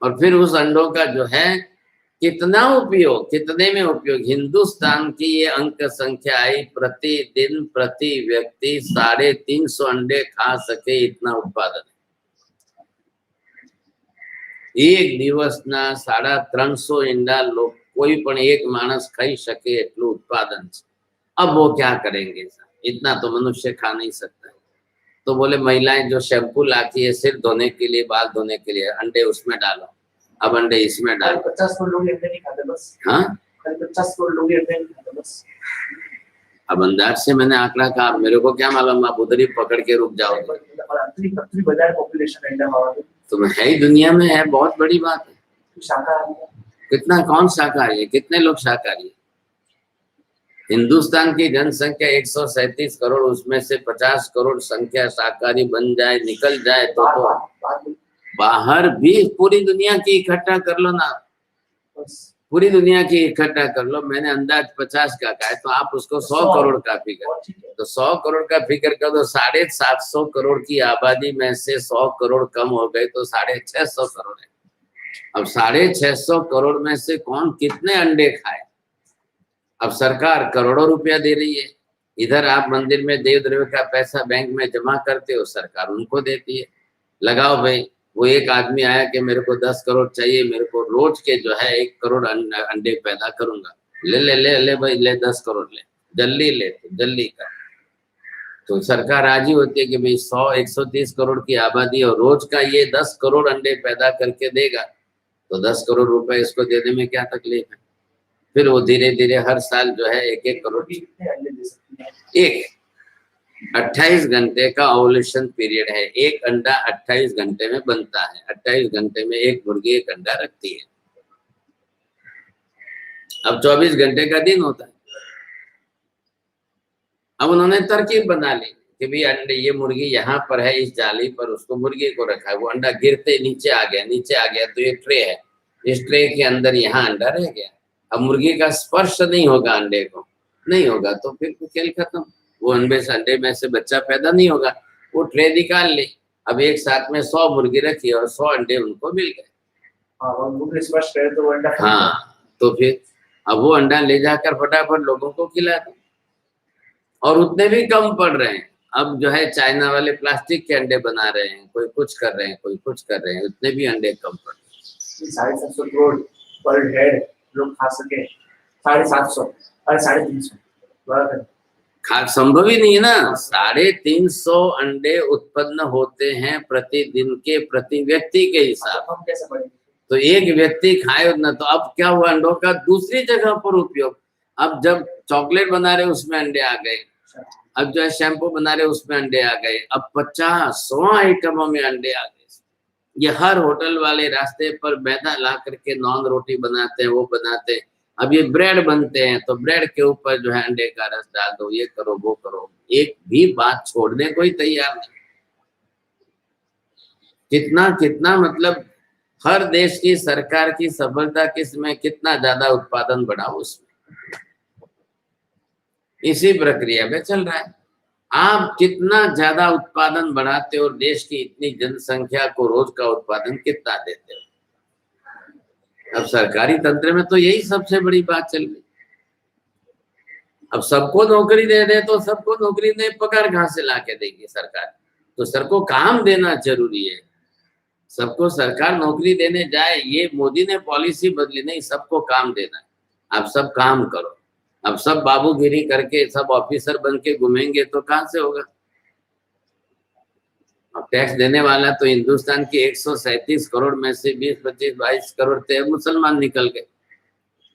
और फिर उस अंडों का जो है कितना उपयोग, कितने में उपयोग। हिंदुस्तान की ये अंक संख्या आई, प्रतिदिन प्रति व्यक्ति 350 अंडे खा सके इतना उत्पादन है। એક દિવસના 350 ઈંડા लोग कोई पण एक मानस खाई सके એટલું उत्पादन છે। अब वो क्या करेंगे, इतना तो मनुष्य खा नहीं सकता। तो बोले महिलाएं जो शैम्पू लाती है सिर धोने के लिए, बाल धोने के लिए, अंडे उसमें डालो, अब अंडे इसमें डालो। 50 करोड़ लोग अंडे नहीं खाते बस। हाँ, 50 करोड़ लोग अंडे नहीं खाते बस। अब अंदाज से मैंने आंकड़ा कहा, मेरे को क्या मालूम, आप उधर ही पकड़ के रुक जाओ। अतरी बाजार पॉपुलेशन इंडिया में तो है ही, दुनिया में है, बहुत बड़ी बात है। शाकाहारी कितना, कौन शाकाहारी है, कितने लोग शाकाहारी है? हिंदुस्तान की जनसंख्या 137 करोड़, उसमें से 50 करोड़ संख्या शाकाहारी बन जाए, निकल जाए तो बाहर भी पूरी दुनिया की इकट्ठा कर लो ना, पूरी दुनिया की इकट्ठा कर लो। मैंने अंदाज 50 का कहा है, तो आप उसको 100 करोड़ का फिगर, तो 100 करोड़ का फिगर कर दो। 750 करोड़ की आबादी में से 100 करोड़ कम हो गए तो 650 करोड़ है। अब 650 करोड़ में से कौन कितने अंडे खाए? अब सरकार करोड़ों रुपया दे रही है, इधर आप मंदिर में देव द्रव्य का पैसा बैंक में जमा करते हो, सरकार उनको देती है, लगाओ भाई। वो एक आदमी आया कि मेरे को 10 करोड़ चाहिए, मेरे को रोज के जो है 1 करोड़ अंडे पैदा करूंगा, ले ले ले ले भाई, ले 10 करोड़ ले, जल्दी ले, तो जल्दी कर। तो सरकार राजी होती है कि भाई 130 करोड़ की आबादी और रोज का ये 10 करोड़ अंडे पैदा करके देगा, तो 10 करोड़ रुपए इसको देने में क्या तकलीफ है। फिर वो धीरे धीरे हर साल जो है 1-1 करोड़, एक 28 घंटे का ओवुलेशन पीरियड है, एक अंडा 28 घंटे में बनता है, 28 घंटे में एक मुर्गी एक अंडा रखती है। अब 24 घंटे का दिन होता है। अब उन्होंने तरकीब बना ली कि भाई अंडे, ये मुर्गी यहाँ पर है इस जाली पर, उसको मुर्गी को रखा है, वो अंडा गिरते नीचे आ गया, नीचे आ गया तो ये ट्रे है, इस ट्रे के अंदर यहाँ अंडा रह गया। अब मुर्गी का स्पर्श नहीं होगा अंडे को, नहीं होगा तो फिर खेल खत्म, वो अंडे में से बच्चा पैदा नहीं होगा। वो ट्रे निकाल ली, अब एक साथ में 100 मुर्गी रखी और 100 अंडे उनको मिल गए। हाँ, तो फिर अब वो अंडा ले जाकर फटाफट लोगों को खिला दो, और उतने भी कम पड़ रहे हैं। अब जो है चाइना वाले प्लास्टिक के अंडे बना रहे हैं, कोई कुछ कर रहे हैं, कोई कुछ कर रहे हैं, उतने भी अंडे कम पड़ रहे हैं। 750 करोड़ पर हेड लोग खा सके, 750 और 350 खा संभव ही नहीं है ना। 350 अंडे उत्पन्न होते हैं प्रतिदिन के, प्रति व्यक्ति के हिसाब। हम कैसे बढ़ेंगे? तो एक व्यक्ति खाए ना, तो अब क्या हुआ, अंडों का दूसरी जगह पर उपयोग। अब जब चॉकलेट बना रहे उसमें अंडे आ गए, अब जो है शैम्पू बना रहे उसमें अंडे आ गए, अब 50-100 आइटमों में अंडे आ गए। ये हर होटल वाले रास्ते पर मैदा ला करके नॉन रोटी बनाते हैं, वो बनाते हैं। अब ये ब्रेड बनते हैं तो ब्रेड के ऊपर जो है अंडे का रस डाल दो, ये करो वो करो, एक भी बात छोड़ने को ही तैयार नहीं। कितना कितना मतलब हर देश की सरकार की सफलता किसमें, कितना ज्यादा उत्पादन बढ़ा उसमें, इसी प्रक्रिया में चल रहा है। आप कितना ज्यादा उत्पादन बढ़ाते हो और देश की इतनी जनसंख्या को रोज का उत्पादन कितना देते हो। अब सरकारी तंत्र में तो यही सबसे बड़ी बात चल रही। अब सबको नौकरी दे दे तो सबको नौकरी नहीं, पगार कहाँ से ला के देगी सरकार। तो सबको काम देना जरूरी है। सबको सरकार नौकरी देने जाए, ये मोदी ने पॉलिसी बदली नहीं, सबको काम देना है। आप सब काम करो। अब सब बाबूगिरी करके सब ऑफिसर बन के घूमेंगे तो कहाँ से होगा। अब टैक्स देने वाला तो हिंदुस्तान के 137 करोड़ में से 20, 25, 22 करोड़ थे मुसलमान निकल गए।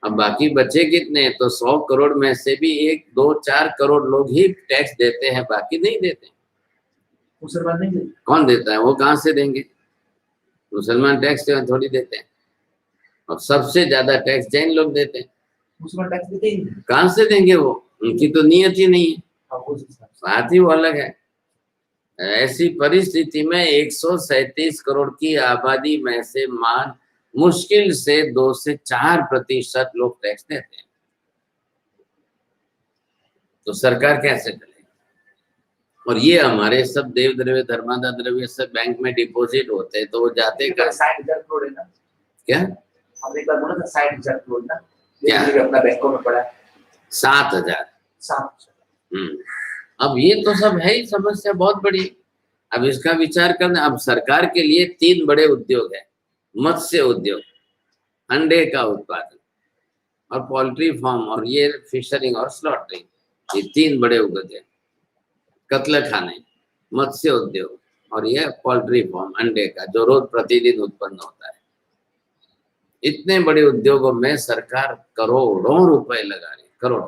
अब बाकी बचे कितने, तो 100 करोड़ में से भी 1, 2, 4 करोड़ लोग ही टैक्स देते हैं, बाकी नहीं देते। मुसलमान नहीं देते। कौन देता है, वो कहाँ से देंगे। मुसलमान टैक्स थोड़ी देते हैं। और सबसे ज्यादा टैक्स जैन लोग देते हैं। मुसलमान टैक्स देते ही नहीं। कहाँ से देंगे वो, उनकी तो नियत ही नहीं है। बात ही वो अलग है। ऐसी परिस्थिति में 137 करोड़ की आबादी में से मान मुश्किल से 2 से 4% लोग टैक्स देते हैं। तो सरकार कैसे चलेगी। और ये हमारे सब देव द्रव्य धर्मादा द्रव्य सब बैंक में डिपॉजिट होते हैं, तो वो जाते का 60,000 करोड़ है ना। क्या हमने एक बार बोला था 60,000 करोड़ ना, क्या अपना बैंकों में पड़ा 7,000। 7। अब ये तो सब है ही समस्या बहुत बड़ी। अब इसका विचार करना। अब सरकार के लिए 3 बड़े उद्योग है। मत्स्य उद्योग, अंडे का उत्पादन और पोल्ट्री फार्म, और ये फिशरिंग और स्लॉटरिंग, ये 3 बड़े उद्योग है। कत्ल खाने, मत्स्य उद्योग और ये पोल्ट्री फार्म, अंडे का जो रोज प्रतिदिन उत्पन्न होता है। इतने बड़े उद्योगों में सरकार करोड़ों रुपए लगा रही है, करोड़ों।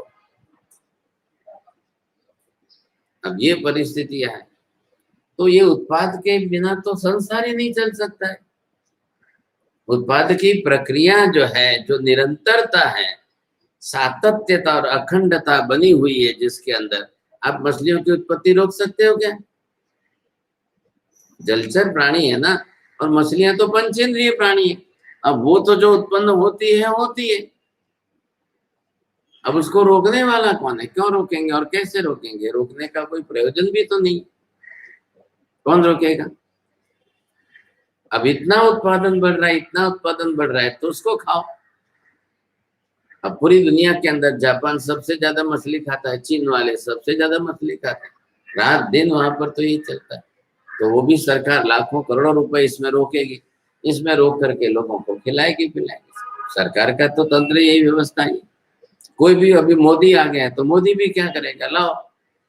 अब ये परिस्थितियां है, तो ये उत्पाद के बिना तो संसार ही नहीं चल सकता है। उत्पाद की प्रक्रिया जो है, जो निरंतरता है, सातत्यता और अखंडता बनी हुई है जिसके अंदर, आप मछलियों की उत्पत्ति रोक सकते हो क्या। जलचर प्राणी है ना, और मछलियां तो पंचेंद्रिय प्राणी है। अब वो तो जो उत्पन्न होती है होती है। अब उसको रोकने वाला कौन है, क्यों रोकेंगे और कैसे रोकेंगे। रोकने का कोई प्रयोजन भी तो नहीं, कौन रोकेगा। अब इतना उत्पादन बढ़ रहा है, इतना उत्पादन बढ़ रहा है, तो उसको खाओ। अब पूरी दुनिया के अंदर जापान सबसे ज्यादा मछली खाता है, चीन वाले सबसे ज्यादा मछली खाते हैं, रात दिन वहां पर तो यही चलता है। तो वो भी सरकार लाखों करोड़ों रुपए इसमें रोकेगी, इसमें रोक करके लोगों को खिलाएगी पिलाएगी। सरकार का तो तंत्र यही व्यवस्था है। कोई भी, अभी मोदी आ गया है तो मोदी भी क्या करेगा, लाओ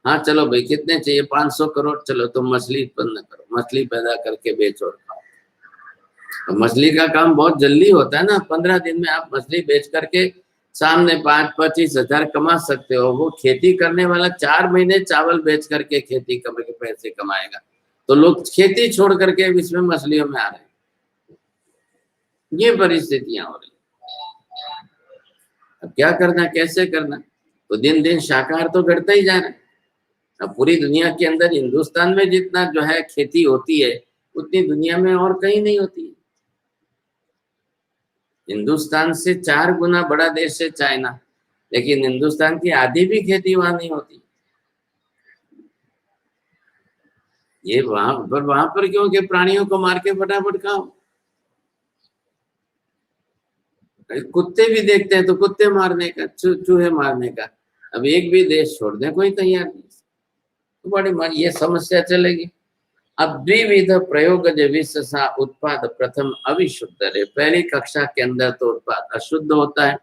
हाँ चलो भाई कितने चाहिए, 500 करोड़, चलो तुम मछली उत्पन्न करो, मछली पैदा करके बेचो और खाओ। मछली का काम बहुत जल्दी होता है ना, 15 दिन में आप मछली बेच करके सामने 5-25 हजार कमा सकते हो। वो खेती करने वाला 4 महीने चावल बेच करके खेती करके पैसे कमाएगा। तो लोग खेती छोड़ करके इसमें मछलियों में आ रहे हैं। ये परिस्थितियां हो रही। अब क्या करना, कैसे करना। तो दिन दिन शाकाहार तो घटता ही जा रहा है। अब पूरी दुनिया के अंदर हिंदुस्तान में जितना जो है खेती होती है, उतनी दुनिया में और कहीं नहीं होती है। हिंदुस्तान से 4 गुना बड़ा देश है चाइना, लेकिन हिंदुस्तान की आधी भी खेती वहां नहीं होती। ये वहां पर क्यों, कि प्राणियों को मार के फटाफट खाओ। कुत्ते भी देखते हैं तो कुत्ते मारने का, चूहे मारने का, अब एक भी देश छोड़ दें कोई तैयार नहीं। तो बड़ी ये समस्या चलेगी। अब द्विविध प्रयोग विशेषा उत्पाद प्रथम अविशुद्ध रे। पहली कक्षा के अंदर तो उत्पाद अशुद्ध होता है,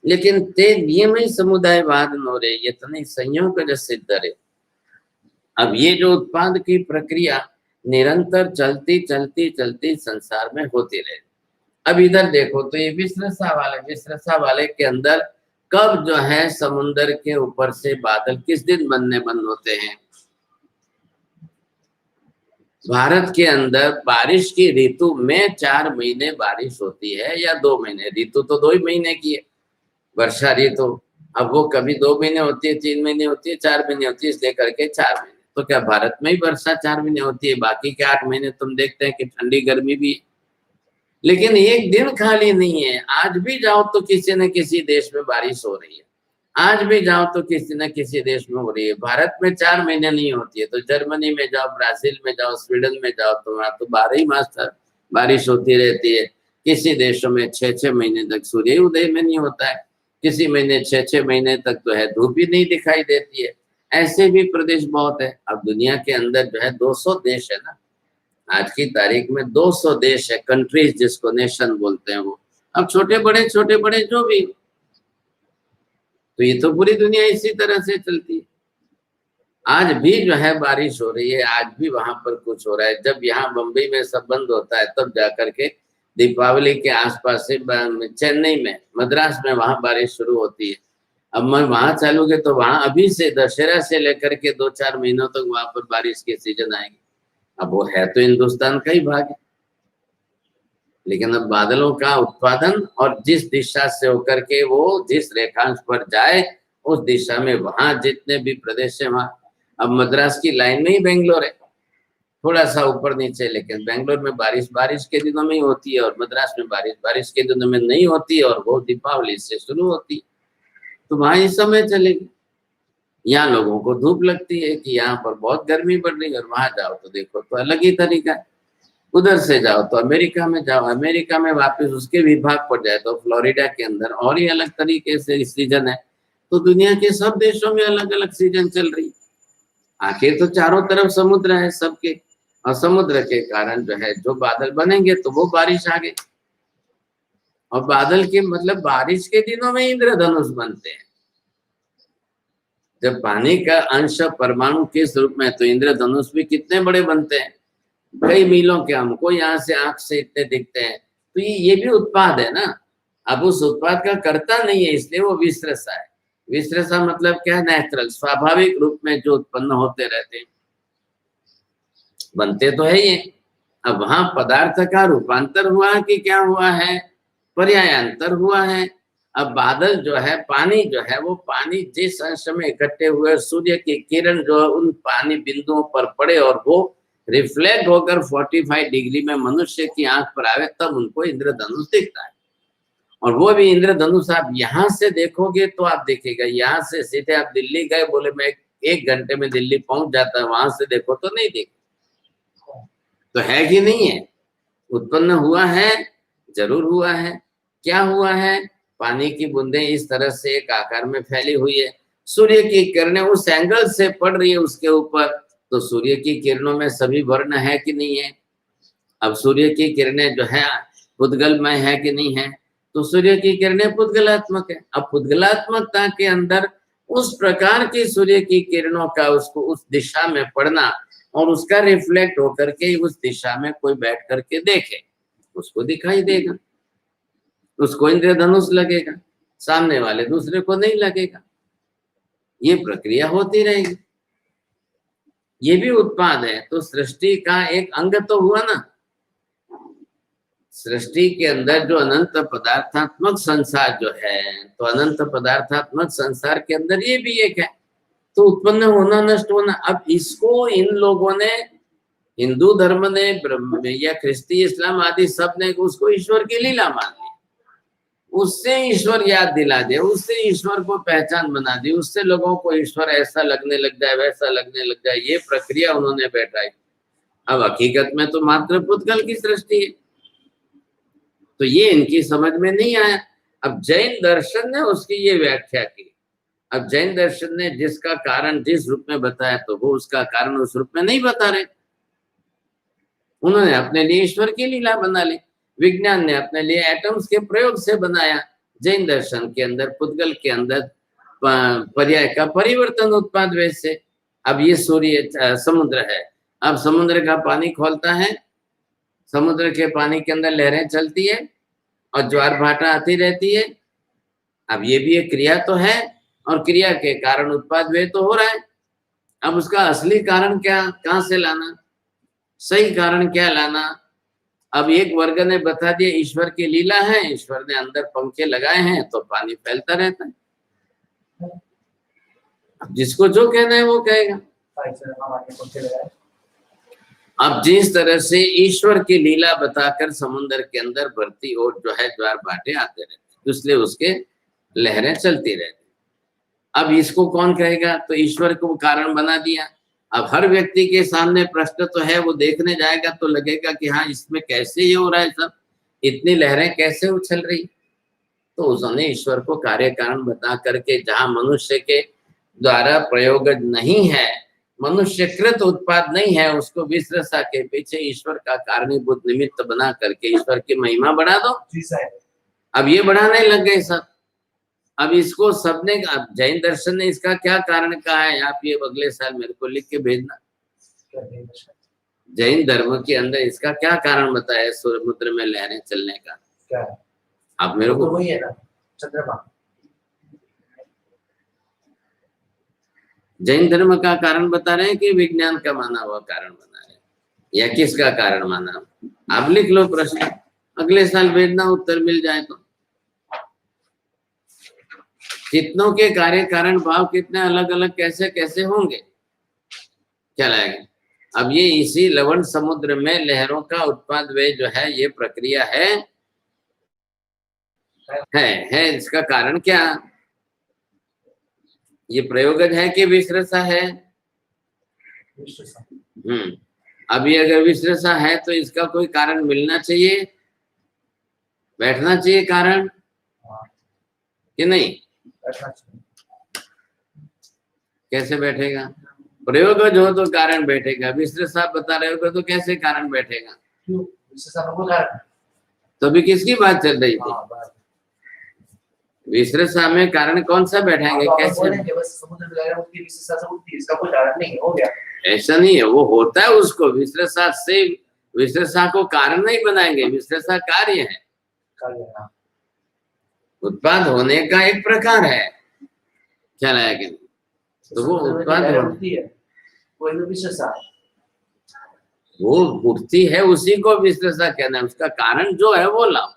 लेकिन ते नियम ही समुदायवाद नो रे यतने संयोग सिद्ध रे। अब ये जो उत्पाद की प्रक्रिया निरंतर चलती चलती चलती संसार में होती रहे। अब इधर देखो तो ये विश्रसा वाले के अंदर कब जो है समुन्दर के ऊपर से बादल किस दिन बनने बंद होते हैं। भारत के अंदर बारिश की ऋतु में 4 महीने बारिश होती है या 2 महीने। ऋतु तो 2 ही महीने की है, वर्षा ऋतु। अब वो कभी 2 महीने होती है, 3 महीने होती है, 4 महीने होती है, इसलिए करके 4 महीने। तो क्या भारत में ही वर्षा 4 महीने होती है, बाकी के 8 महीने तुम देखते हैं कि ठंडी गर्मी भी है। लेकिन एक दिन खाली नहीं है। आज भी जाओ तो किसी न किसी देश में बारिश हो रही है। आज भी जाओ तो किसी न किसी देश में हो रही है। भारत में 4 महीने नहीं होती है, तो जर्मनी में जाओ, ब्राजील में जाओ, स्वीडन में जाओ, तो वहां तो 12 ही मास बारिश होती रहती है। किसी देशों में 6-6 महीने तक सूर्य उदय में नहीं होता है, किसी महीने 6-6 महीने तक तो है धूप भी नहीं दिखाई देती है। ऐसे भी प्रदेश बहुत है। अब दुनिया के अंदर जो है 200 देश है ना, आज की तारीख में 200 देश है, कंट्रीज जिसको नेशन बोलते हैं वो। अब छोटे बड़े जो भी, तो ये तो पूरी दुनिया इसी तरह से चलती है। आज भी जो है बारिश हो रही है, आज भी वहां पर कुछ हो रहा है। जब यहाँ बंबई में सब बंद होता है तब जाकर के दीपावली के आसपास से चेन्नई में, मद्रास में वहां बारिश शुरू होती है। अब मैं वहां चालू गए तो वहां अभी से दशहरा से लेकर के 2-4 महीनों तक वहां पर बारिश के सीजन आएंगे। अब वो है तो हिंदुस्तान का ही भाग है, लेकिन अब बादलों का उत्पादन और जिस दिशा से होकर के वो जिस रेखांश पर जाए उस दिशा में वहां जितने भी प्रदेश है वहां, अब मद्रास की लाइन में ही बेंगलोर है, थोड़ा सा ऊपर नीचे, लेकिन बेंगलोर में बारिश के दिनों में ही होती है और मद्रास में बारिश के दिनों में नहीं होती है, और वो दीपावली से शुरू होती है। तो वहां इस समय चलेगी। यहाँ लोगों को धूप लगती है कि यहाँ पर बहुत गर्मी बढ़ रही है, और वहां जाओ तो देखो तो अलग ही तरीका है। उधर से जाओ तो अमेरिका में जाओ, अमेरिका में वापस उसके विभाग पर जाए तो फ्लोरिडा के अंदर और ही अलग तरीके से सीजन है। तो दुनिया के सब देशों में अलग अलग सीजन चल रही। आखिर तो चारों तरफ समुद्र है सबके, और समुद्र के कारण जो है जो बादल बनेंगे तो वो बारिश आ गई। और बादल के मतलब बारिश के दिनों में इंद्रधनुष बनते हैं। जब पानी का अंश परमाणु के रूप में, तो इंद्रधनुष भी कितने बड़े बनते हैं, कई मीलों के, हमको यहाँ से आंख से इतने दिखते हैं। तो ये भी उत्पाद है ना। अब उस उत्पाद का कर्ता नहीं है, इसलिए वो विश्रसा है। विश्रसा मतलब क्या है, नेचुरल, स्वाभाविक रूप में जो उत्पन्न होते रहते हैं, बनते तो है ये। अब वहां पदार्थ का रूपांतर हुआ कि क्या हुआ है, पर्यायांतर हुआ है। अब बादल जो है, पानी जो है, वो पानी जिस अंश में इकट्ठे हुए, सूर्य की किरण जो उन पानी बिंदुओं पर पड़े और वो रिफ्लेक्ट होकर 45 डिग्री में मनुष्य की आंख पर आवे, तब उनको इंद्रधनुष दिखता है। और वो भी इंद्रधनुष आप यहाँ से देखोगे तो आप देखेगा, यहाँ से सीधे आप दिल्ली गए, बोले मैं 1 घंटे में दिल्ली पहुंच जाता है, वहां से देखो तो नहीं देख, तो है कि नहीं है, उत्पन्न हुआ है, जरूर हुआ है। क्या हुआ है, पानी की बूंदें इस तरह से एक आकार में फैली हुई है, सूर्य की किरणें उस एंगल से पड़ रही है उसके ऊपर, तो सूर्य की किरणों में सभी वर्ण है कि नहीं है। अब सूर्य की किरणें जो है पुद्गलमय है कि नहीं है, तो सूर्य की किरणें पुद्गलात्मक है। अब पुद्गलात्मकता के अंदर उस प्रकार की सूर्य की किरणों का उसको उस दिशा में पड़ना, और उसका रिफ्लेक्ट होकर के उस दिशा में कोई बैठ करके देखे, उसको दिखाई देगा, उसको इंद्रधनुष लगेगा, सामने वाले दूसरे को नहीं लगेगा। ये प्रक्रिया होती रहेगी। ये भी उत्पाद है, तो सृष्टि का एक अंग तो हुआ ना। सृष्टि के अंदर जो अनंत पदार्थात्मक संसार जो है, तो अनंत पदार्थात्मक संसार के अंदर ये भी एक है, तो उत्पन्न होना, नष्ट होना। अब इसको इन लोगों ने, हिंदू धर्म ने, ब्रह्म या ख्रिस्ती, इस्लाम आदि सब ने उसको ईश्वर की लीला मान ली, उससे ईश्वर याद दिला दे, उससे ईश्वर को पहचान बना दी, उससे लोगों को ईश्वर ऐसा लगने लग जाए, वैसा लगने लग जाए, ये प्रक्रिया उन्होंने बैठाई। अब हकीकत में तो मात्र पुद्गल की सृष्टि है, तो ये इनकी समझ में नहीं आया। अब जैन दर्शन ने उसकी ये व्याख्या की। अब जैन दर्शन ने जिसका कारण जिस रूप में बताया, तो वो उसका कारण उस रूप में नहीं बता रहे, उन्होंने अपने लिए ईश्वर की लीला बना ली। विज्ञान ने अपने लिए एटम्स के प्रयोग से बनाया, जैन दर्शन के अंदर पुद्गल के अंदर पर्याय का परिवर्तन उत्पाद वैसे। अब ये सूर्य समुद्र है, अब समुद्र का पानी खोलता है, समुद्र के पानी के अंदर लहरें चलती है और ज्वार भाटा आती रहती है। अब ये भी एक क्रिया तो है, और क्रिया के कारण उत्पाद व्यय तो हो रहा है। अब उसका असली कारण क्या, कहाँ से लाना, सही कारण क्या लाना। अब एक वर्ग ने बता दिया ईश्वर की लीला है, ईश्वर ने अंदर पंखे लगाए हैं तो पानी फैलता रहता है। जिसको जो कहना है वो कहेगा। अब जिस तरह से ईश्वर की लीला बताकर समुद्र के अंदर भरती और जो है ज्वार भाटे आते रहते, इसलिए उसके लहरें चलती रहती। अब इसको कौन कहेगा? तो ईश्वर को कारण बना दिया। अब हर व्यक्ति के सामने प्रश्न तो है, वो देखने जाएगा तो लगेगा कि हाँ इसमें कैसे ये हो रहा है, सब इतनी लहरें कैसे उछल रही। तो उसने ईश्वर को कार्य कारण बता करके, जहां मनुष्य के द्वारा प्रयोग नहीं है, मनुष्यकृत उत्पाद नहीं है, उसको विश्रसा के पीछे ईश्वर का कारणीभूत निमित्त बना करके ईश्वर की महिमा बढ़ा दो। अब ये बढ़ाने लग गए सब। अब इसको सबने, अब जैन दर्शन ने इसका क्या कारण कहा है, आप ये अगले साल मेरे को लिख के भेजना। जैन धर्म के अंदर इसका क्या कारण बताया समुद्र में लहरें चलने का? क्या है? आप मेरे को, वही है ना, चंद्रमा। जैन धर्म का कारण बता रहे हैं कि विज्ञान का माना हुआ कारण बना रहे हैं, या किसका कारण माना? आप लिख लो प्रश्न, अगले साल भेजना, उत्तर मिल जाए तो। कितनों के कार्य कारण भाव कितने अलग अलग कैसे कैसे होंगे, क्या लगेगा? अब ये इसी लवण समुद्र में लहरों का उत्पाद वे जो है, ये प्रक्रिया है इसका कारण क्या? ये प्रयोगज है कि विश्रसा है? अभी अगर विश्रसा है तो इसका कोई कारण मिलना चाहिए, बैठना चाहिए कारण कि नहीं? कैसे बैठेगा? प्रयोगज हो तो कारण बैठेगा, विश्रसा बता रहे हो तो कैसे कारण बैठेगा? तो अभी किसकी बात चल रही थी? विश्रसा में कारण कौन सा बैठाएंगे? कैसे? ऐसा नहीं है, वो होता है उसको विश्रसा से, विश्रसा को कारण नहीं बनाएंगे, विश्रसा कार्य है, उत्पाद होने का एक प्रकार है, क्या लाया कि? तो वो उत्पाद वो उठती है, उसी को विश्रसा कहना है, उसका कारण जो है वो लाओ।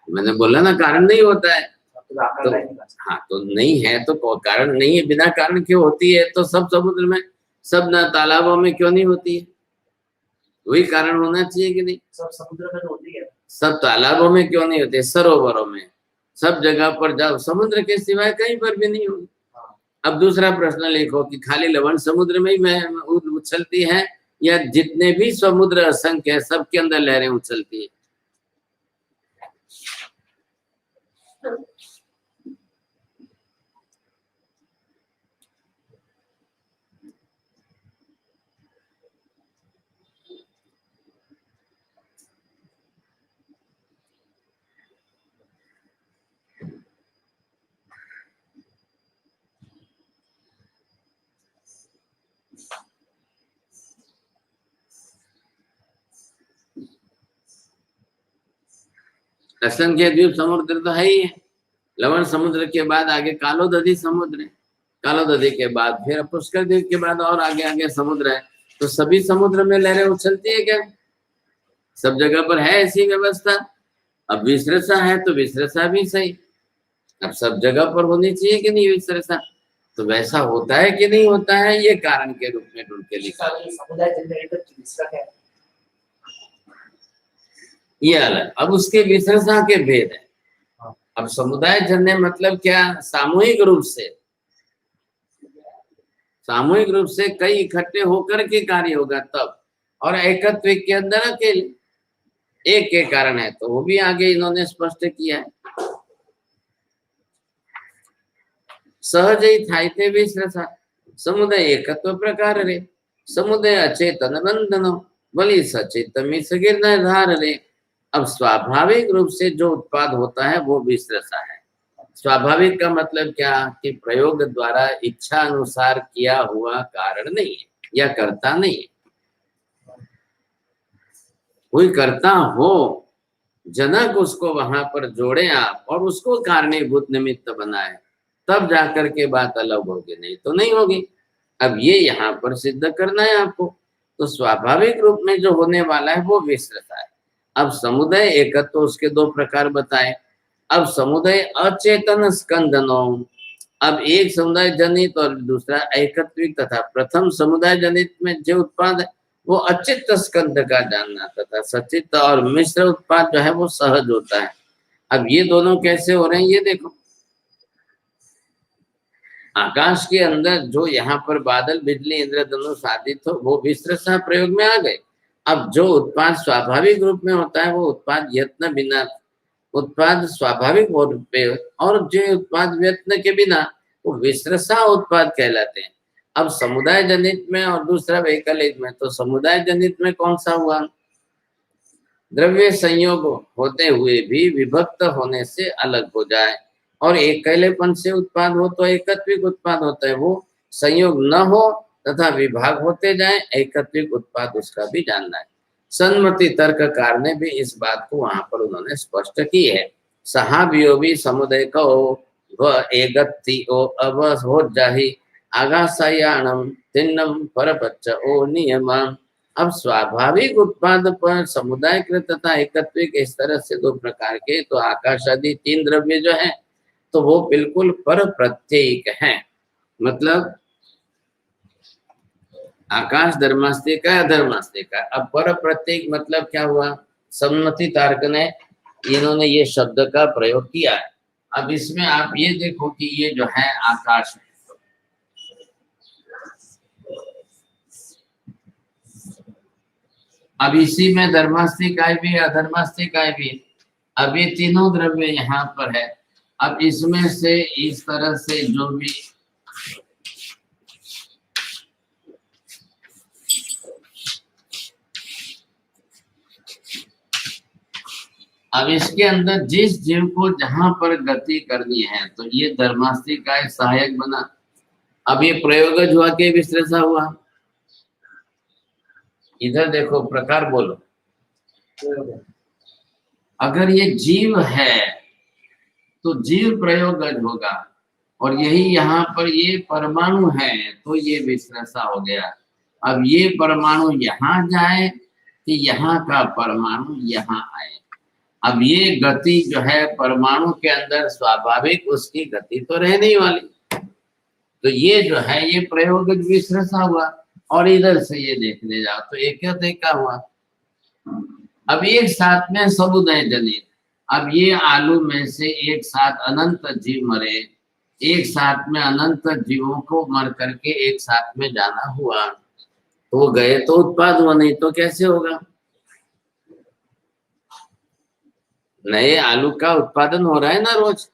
मैंने बोला ना कारण नहीं होता है, तो हाँ, तो नहीं है तो कारण नहीं है, बिना कारण क्यों होती है? तो सब समुद्र में, सब ना तालाबों में क्यों नहीं होती है? वही कारण होना चाहिए कि नहीं? सब समुद्र में होती है, सब तालाबों में क्यों नहीं होते? सरोवरों में, सब जगह पर जाओ, समुद्र के सिवाय कहीं पर भी नहीं होगी। अब दूसरा प्रश्न लिखो कि खाली लवण समुद्र में ही उछलती है, या जितने भी समुद्र असंख्य है सबके अंदर लहरें उछलती है? असंख्य द्वीप समुद्र तो है ही है। लवण समुद्र के बाद आगे कालोदधी समुद्र है, कालोदधी के बाद फिर पुष्कर द्वीप के बाद और आगे आगे समुद्र है। तो सभी समुद्र में लहरें उछलती है क्या? सब जगह पर है ऐसी व्यवस्था? अब विश्रसा है तो विश्रसा भी सही, अब सब जगह पर होनी चाहिए कि नहीं विश्रसा? तो वैसा होता है कि नहीं होता है, ये कारण के रूप में ढूंढ के लिखा। ये अलग, अब उसके विश्रसा के भेद है। अब समुदाय जन्य मतलब क्या? सामूहिक रूप से, सामूहिक रूप से कई इकट्ठे होकर के कार्य होगा तब, और एकत्व के अंदर अकेले एक के कारण है, तो वो भी आगे इन्होंने स्पष्ट किया है। सहज ही थाइते विश्रसा समुदाय एकत्व प्रकार रे, समुदाय अचेतन बंधनो बलि सचेतन सगिर धार रे। अब स्वाभाविक रूप से जो उत्पाद होता है वो विश्रसा है। स्वाभाविक का मतलब क्या? कि प्रयोग द्वारा इच्छा अनुसार किया हुआ कारण नहीं है, या करता नहीं है। कोई करता हो, जनक उसको वहां पर जोड़े आप और उसको कारणीभूत निमित्त बनाए, तब जाकर के बात अलग होगी, नहीं तो नहीं होगी। अब ये यहाँ पर सिद्ध करना है आपको। तो स्वाभाविक रूप में जो होने वाला है वो विश्रसा है। अब समुदाय एकत्व तो उसके दो प्रकार बताए। अब समुदाय अचेतन स्कंदनो, अब एक समुदाय जनित और दूसरा एकत्विक, तथा प्रथम समुदाय जनित में जो उत्पाद है वो अचित्त स्कंद का जानना, तथा सचित्त और मिश्र उत्पाद जो है वो सहज होता है। अब ये दोनों कैसे हो रहे हैं ये देखो। आकाश के अंदर जो यहाँ पर बादल, बिजली, इंद्रधनुष आदि तो वो विस्तृत प्रयोग में आ गए। अब जो उत्पाद स्वाभाविक रूप में होता है वो उत्पाद यत्न बिना, उत्पाद स्वाभाविक रूप में, और जो उत्पाद यत्न के बिना वो विस्तृत उत्पाद कहलाते हैं। अब समुदाय जनित में और दूसरा वैकल्पिक में, तो समुदाय जनित में कौन सा हुआ? द्रव्य संयोग होते हुए भी विभक्त होने से अलग हो जाए और एकलेपन से उत्पाद हो तो एकत्विक उत्पाद होता है। वो संयोग न हो तथा विभाग होते जाए, एकत्विक उत्पाद उसका भी जानना है। सन्मति तर्ककार ने भी इस बात को वहां पर उन्होंने स्पष्ट की है। सहावियोगी समुदय को व एकत्ति ओ अब हो जाहि आगासायाणम तिन्नम परपच्च ओ नियमम। अब स्वाभाविक उत्पाद पर समुदायकृत तथा एकत्विक इस तरह से दो प्रकार के, तो आकाश आदि तीन द्रव्य जो है तो वो बिल्कुल पर प्रत्येक है। मतलब आकाश धर्मास्तिक है, अधर्मास्तिक है। अब पर प्रत्येक मतलब क्या हुआ? सम्मति तार्क ने इन्होंने ये शब्द का प्रयोग किया है। अब इसमें आप ये देखो कि ये जो है आकाश है, अब इसी में धर्मास्तिक आय भी, अधर्मास्तिक आय भी। अब ये तीनों द्रव्य यहाँ पर है। अब इसमें से इस तरह से जो भी अब इसके अंदर जिस जीव को जहां पर गति करनी है तो ये धर्मास्तिक का एक सहायक बना। अब ये प्रयोगज हुआ के विश्लेषण हुआ। इधर देखो प्रकार बोलो। अगर ये जीव है तो जीव प्रयोगज होगा, और यही यहाँ पर ये परमाणु है तो ये विश्लेषण हो गया। अब ये परमाणु यहाँ जाए कि यहाँ का परमाणु यहाँ आए। अब ये गति जो है परमाणु के अंदर स्वाभाविक उसकी गति तो रहने वाली, तो ये जो है ये प्रयोग विश्लेषण हुआ। और इधर से ये देखने जाओ तो एक क्या हुआ? अब एक साथ में समुदाय जनित, अब ये आलू में से एक साथ अनंत जीव मरे, एक साथ में अनंत जीवों को मर करके एक साथ में जाना हुआ, तो वो गए तो उत्पाद हुआ, नहीं तो कैसे होगा? नए आलू का उत्पादन हो रहा है ना रोज,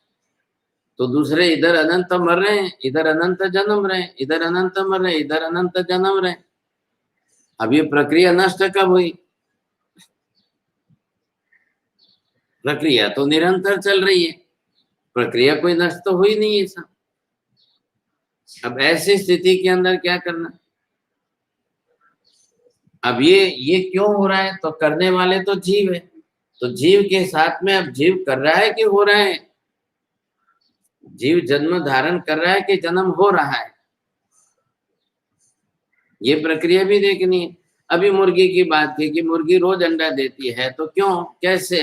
तो दूसरे इधर अनंत मर रहे हैं, इधर अनंत जन्म रहे, इधर अनंत मर रहे, इधर अनंत जन्म रहे। अब ये प्रक्रिया नष्ट कब हुई? प्रक्रिया तो निरंतर चल रही है, प्रक्रिया कोई नष्ट तो हुई नहीं है सब। अब ऐसी स्थिति के अंदर क्या करना? अब ये क्यों हो रहा है? तो करने वाले तो जीव है, तो जीव के साथ में अब जीव कर रहा है कि हो रहा है? जीव जन्म धारण कर रहा है कि जन्म हो रहा है? ये प्रक्रिया भी देखनी है। अभी मुर्गी की बात थी कि मुर्गी रोज अंडा देती है, तो क्यों, कैसे?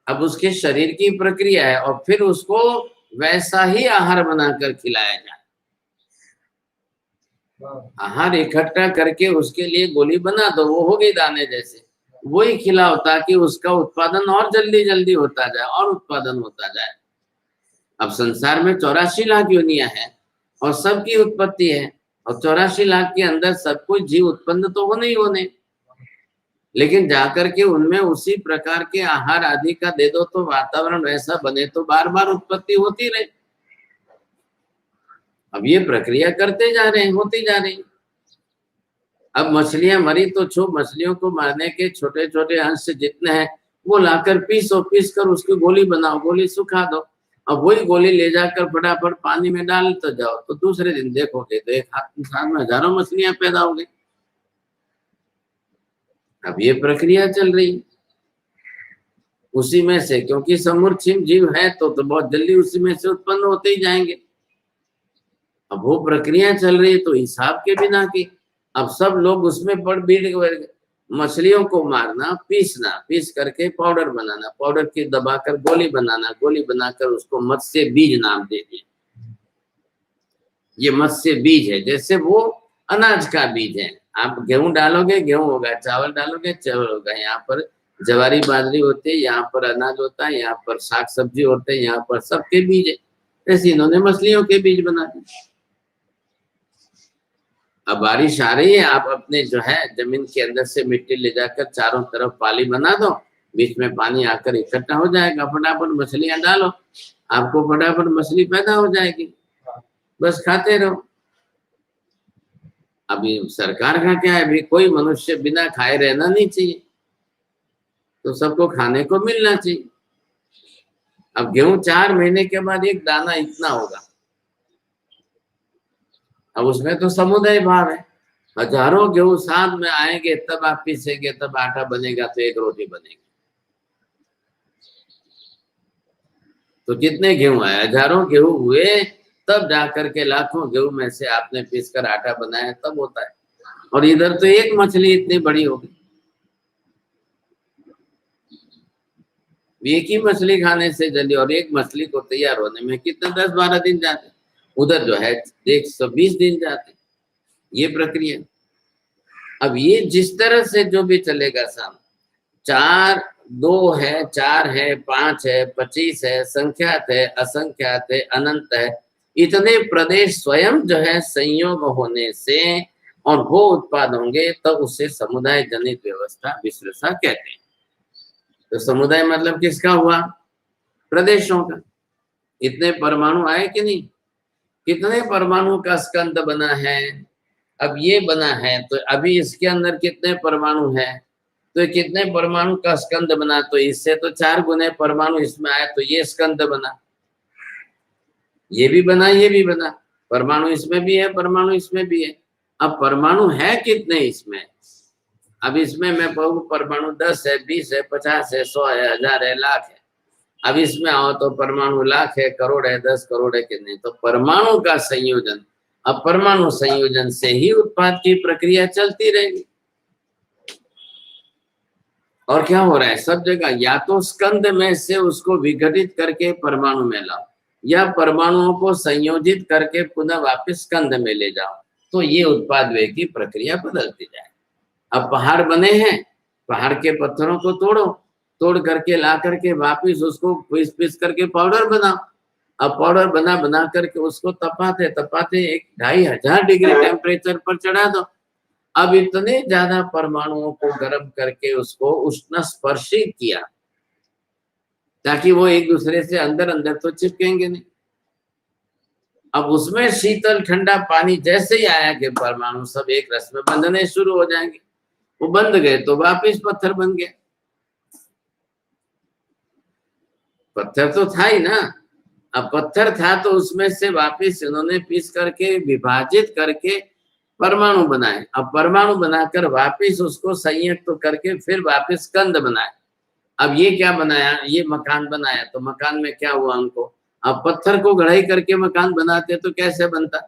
अब उसके शरीर की प्रक्रिया है और फिर उसको वैसा ही आहार बनाकर खिलाया जाए। आहार इकट्ठा करके उसके लिए गोली बना दो, वो होगी दाने जैसे, वही खिलाओ ताकि उसका उत्पादन और जल्दी जल्दी होता जाए और उत्पादन होता जाए। अब संसार में 84 लाख योनियां हैं और सबकी उत्पत्ति है, और 84 लाख के अंदर सब कुछ जीव उत्पन्न तो होने ही होने, लेकिन जाकर के उनमें उसी प्रकार के आहार आदि का दे दो तो वातावरण वैसा बने तो बार बार उत्पत्ति होती रहे। अब ये प्रक्रिया करते जा रहे हैं, होती जा रही। अब मछलियां मरी तो मछलियों को मारने के छोटे छोटे अंश जितने हैं वो लाकर पीस कर उसकी गोली बनाओ, गोली सुखा दो, अब वही गोली ले जाकर फटाफट पानी में डाल तो जाओ, तो दूसरे दिन देखोगे तो एक साथ में हजारों मछलियां पैदा हो गई। अब ये प्रक्रिया चल रही उसी में से, क्योंकि समूर्छिम जीव है तो बहुत जल्दी उसी में से उत्पन्न होते ही जाएंगे। अब वो प्रक्रिया चल रही है तो हिसाब के बिना की, अब सब लोग उसमें पड़ भीड़, मछलियों को मारना, पीसना, पीस करके पाउडर बनाना, पाउडर की दबाकर गोली बनाना, गोली बनाकर उसको मत्स्य बीज नाम दे दिए। ये मत्स्य बीज है, जैसे वो अनाज का बीज है। आप गेहूं डालोगे गेहूं होगा, चावल डालोगे चावल होगा, यहाँ पर ज्वारी बाजरी होती है, यहाँ पर अनाज होता है, यहाँ पर साग सब्जी होते हैं, यहाँ पर सबके बीज है। ऐसे इन्होंने मछलियों के बीज बना दिए। अब बारिश आ रही है, आप अपने जो है जमीन के अंदर से मिट्टी ले जाकर चारों तरफ पाली बना दो, बीच में पानी आकर इकट्ठा हो जाएगा, फटाफट मछलियां डालो, आपको फटाफट मछली पैदा हो जाएगी, बस खाते रहो। अभी सरकार का क्या है, अभी कोई मनुष्य बिना खाए रहना नहीं चाहिए, तो सबको खाने को मिलना चाहिए। अब गेहूं 4 महीने के बाद एक दाना इतना होगा, अब उसमें तो समुदाय भाव है, हजारों गेहूं साथ में आएंगे तब आप पीसेंगे, तब आटा बनेगा, तो एक रोटी बनेगी। तो कितने गेहूं आए, हजारों गेहूं हुए, तब जाकर के लाखों गेहूं में से आपने पीस कर आटा बनाया, तब होता है। और इधर तो एक मछली इतनी बड़ी होगी, एक ही मछली खाने से जल्दी, और एक मछली को तैयार होने में कितने 10-12 दिन जाते, उधर जो है 120 दिन जाते, ये प्रक्रिया। अब ये जिस तरह से जो भी चलेगा साहब, 4, 2 है, 4 है, 5 है, 25 है, संख्यात है, असंख्यात है, अनंत है, इतने प्रदेश स्वयं जो है संयोग होने से और वो उत्पाद होंगे, तब उसे समुदाय जनित व्यवस्था विश्लेषा कहते हैं। तो समुदाय मतलब किसका हुआ, प्रदेशों का। इतने परमाणु आए कि नहीं, कितने परमाणु का स्कंद बना है, अब ये बना है, तो अभी इसके अंदर कितने परमाणु है, तो कितने परमाणु का स्कंद बना, तो इससे तो 4 गुने परमाणु इसमें आए, तो ये स्कंद बना, ये भी बना, ये भी बना, परमाणु इसमें भी है, परमाणु इसमें भी है। अब परमाणु है कितने इसमें, अब इसमें मैं कहूँ परमाणु 10 है, 20 है, 50 है, 100 है, 1000 है, लाख है। अब इसमें आओ तो परमाणु लाख है, करोड़ है, 10 करोड़ है कि नहीं, तो परमाणु का संयोजन, अब परमाणु संयोजन से ही उत्पाद की प्रक्रिया चलती रहेगी। और क्या हो रहा है सब जगह, या तो स्कंद में से उसको विघटित करके परमाणु में लाओ, या परमाणुओं को संयोजित करके पुनः वापस स्कंद में ले जाओ, तो ये उत्पाद व्यय की प्रक्रिया बदलती जाए। अब पहाड़ बने हैं, पहाड़ के पत्थरों को तोड़ो, तोड़ करके ला करके वापिस उसको पीस पीस करके पाउडर बनाओ। अब पाउडर बना बना करके उसको तपाते तपाते 1-2,500 डिग्री टेम्परेचर पर चढ़ा दो। अब इतने ज्यादा परमाणुओं को गर्म करके उसको उष्ण स्पर्शित किया, ताकि वो एक दूसरे से अंदर अंदर तो चिपकेंगे नहीं। अब उसमें शीतल ठंडा पानी जैसे ही आया कि परमाणु सब एक रस में बंधने शुरू हो जाएंगे, वो बंध गए तो वापिस पत्थर बन गया। पत्थर तो था ही ना, अब पत्थर था तो उसमें से वापिस इन्होंने पीस करके विभाजित करके परमाणु बनाए। अब परमाणु बनाकर वापिस उसको संयुक्त करके फिर वापिस कंद बनाए। अब ये क्या बनाया, ये मकान बनाया, तो मकान में क्या हुआ उनको, अब पत्थर को गढ़ाई करके मकान बनाते तो कैसे बनता,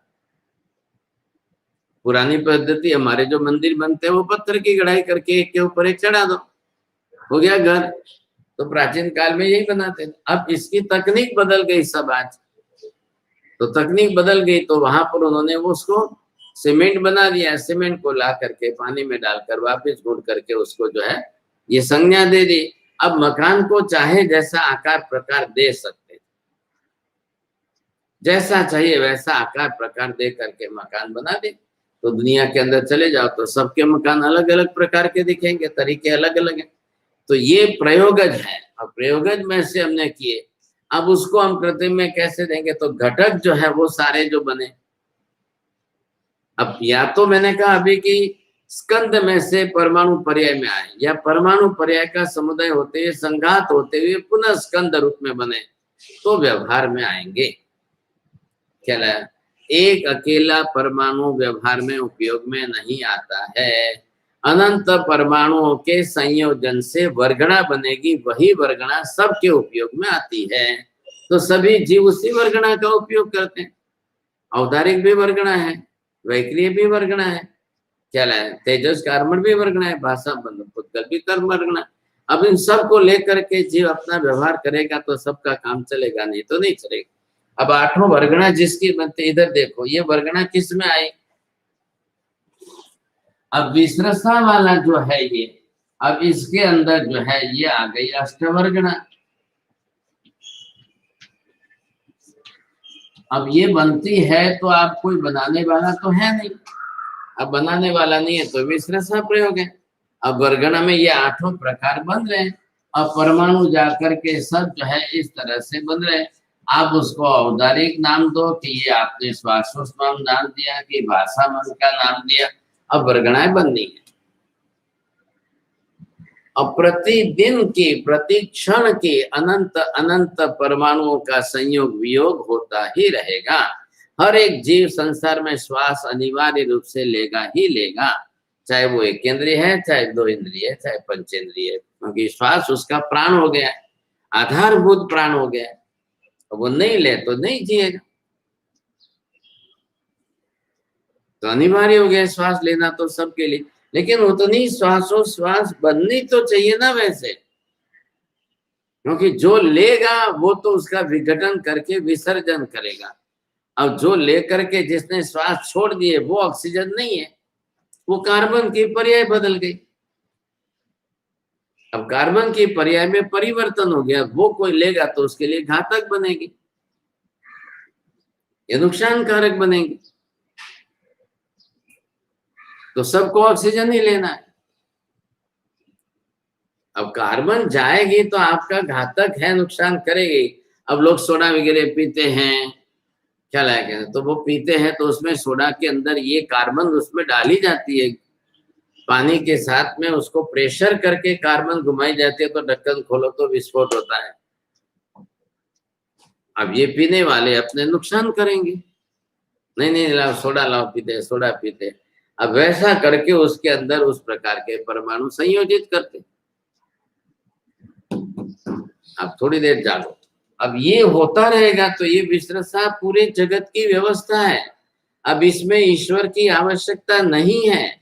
पुरानी पद्धति हमारे जो मंदिर बनते हैं वो पत्थर की गढ़ाई करके एक के ऊपर एक चढ़ा दो, हो गया घर। तो प्राचीन काल में यही बनाते थे। अब इसकी तकनीक बदल गई सब आज, तो तकनीक बदल गई तो वहां पर उन्होंने उसको सीमेंट बना दिया, सीमेंट को ला करके पानी में डालकर वापस घोट करके उसको जो है ये संज्ञा दे दी। अब मकान को चाहे जैसा आकार प्रकार दे सकते, जैसा चाहिए वैसा आकार प्रकार दे करके मकान बना दे। तो दुनिया के अंदर चले जाओ तो सबके मकान अलग अलग प्रकार के दिखेंगे, तरीके अलग अलग हैं। तो ये प्रयोगज है, अब प्रयोगज में से हमने किए, अब उसको हम कृत्रिम में कैसे देंगे, तो घटक जो है वो सारे जो बने, अब या तो मैंने कहा अभी कि स्कंद में से परमाणु पर्याय में आए, या परमाणु पर्याय का समुदाय होते हुए संघात होते हुए पुनः स्कंद रूप में बने, तो व्यवहार में आएंगे। क्या लगा, एक अकेला परमाणु व्यवहार में उपयोग में नहीं आता है, अनंत परमाणुओं के संयोजन से वर्गणा बनेगी, वही वर्गणा सबके उपयोग में आती है। तो सभी जीव उसी वर्गणा का उपयोग करते हैं, औदारिक भी वर्गणा है, वैक्रिय भी वर्गणा है, क्या है तेजस कार्बन भी वर्गणा है, भाषा पुद्गल भी कर्म वर्गणा। अब इन सब को लेकर के जीव अपना व्यवहार करेगा तो सबका काम चलेगा, नहीं तो नहीं चलेगा। अब 8 वर्गणा जिसकी बनती, इधर देखो ये वर्गणा किस में आई, अब विश्रसा वाला जो है ये, अब इसके अंदर जो है ये आ गई अष्टवर्गणा। अब ये बनती है तो आप कोई बनाने वाला तो है नहीं, अब बनाने वाला नहीं है तो विश्लेषण प्रयोग है। अब वर्गण में ये 8 प्रकार बन रहे हैं, अब परमाणु जाकर के सब जो है इस तरह से बन रहे हैं। आप उसको औदारिक नाम दो कि ये आपने श्वासोच्छ्वास नाम दिया कि भाषा मन का नाम दिया, अब वर्गणाएं बननी है। अब प्रतिदिन की प्रति क्षण की अनंत अनंत परमाणुओं का संयोग वियोग होता ही रहेगा। हर एक जीव संसार में श्वास अनिवार्य रूप से लेगा ही लेगा, चाहे वो एक इंद्रिय है, चाहे 2 इंद्रिय है, चाहे पंचेंद्रिय है, क्योंकि श्वास उसका प्राण हो गया है, आधारभूत प्राण हो गया है। वो नहीं ले तो नहीं जिएगा, तो अनिवार्य हो गया श्वास लेना तो सबके लिए। लेकिन उतनी श्वासोच्छ्वास बननी तो चाहिए ना वैसे, क्योंकि जो लेगा वो तो उसका विघटन करके विसर्जन करेगा। अब जो लेकर के जिसने श्वास छोड़ दिए वो ऑक्सीजन नहीं है, वो कार्बन की पर्याय बदल गई। अब कार्बन की पर्याय में परिवर्तन हो गया, वो कोई लेगा तो उसके लिए घातक बनेगी, ये नुकसानकारक बनेगी। तो सबको ऑक्सीजन ही लेना है। अब कार्बन जाएगी तो आपका घातक है, नुकसान करेगी। अब लोग सोडा वगैरह पीते हैं, क्या लायक, तो वो पीते हैं तो उसमें सोडा के अंदर ये कार्बन उसमें डाली जाती है, पानी के साथ में उसको प्रेशर करके कार्बन घुमाई जाती है, तो ढक्कन खोलो तो विस्फोट होता है। अब ये पीने वाले अपने नुकसान करेंगे, नहीं नहीं लाओ सोडा लाओ पीते, सोडा पीते। अब वैसा करके उसके अंदर उस प्रकार के परमाणु संयोजित करते। अब थोड़ी देर जागो, अब ये होता रहेगा तो ये विश्लेषण पूरे जगत की व्यवस्था है। अब इसमें ईश्वर की आवश्यकता नहीं है,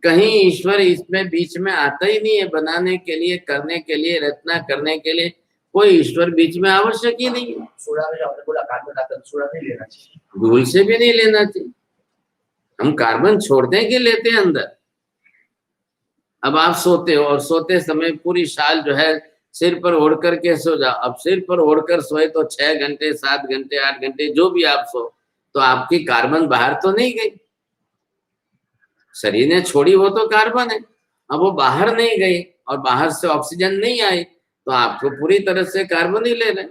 कहीं ईश्वर इसमें बीच में आता ही नहीं है। बनाने के लिए, करने के लिए, रचना करने के लिए कोई ईश्वर बीच में आवश्यक ही नहीं है। भूल से भी नहीं लेना चाहिए। हम कार्बन छोड़ते हैं कि लेते हैं अंदर। अब आप सोते हो और सोते समय पूरी शाल जो है सिर पर ओढ़ करके सो जाओ। अब सिर पर ओढ़कर सोए तो 6 घंटे, 7 घंटे, 8 घंटे जो भी आप सो, तो आपकी कार्बन बाहर तो नहीं गई, शरीर ने छोड़ी वो तो कार्बन है। अब वो बाहर नहीं गई और बाहर से ऑक्सीजन नहीं आई, तो आपको पूरी तरह से कार्बन ही ले रहे।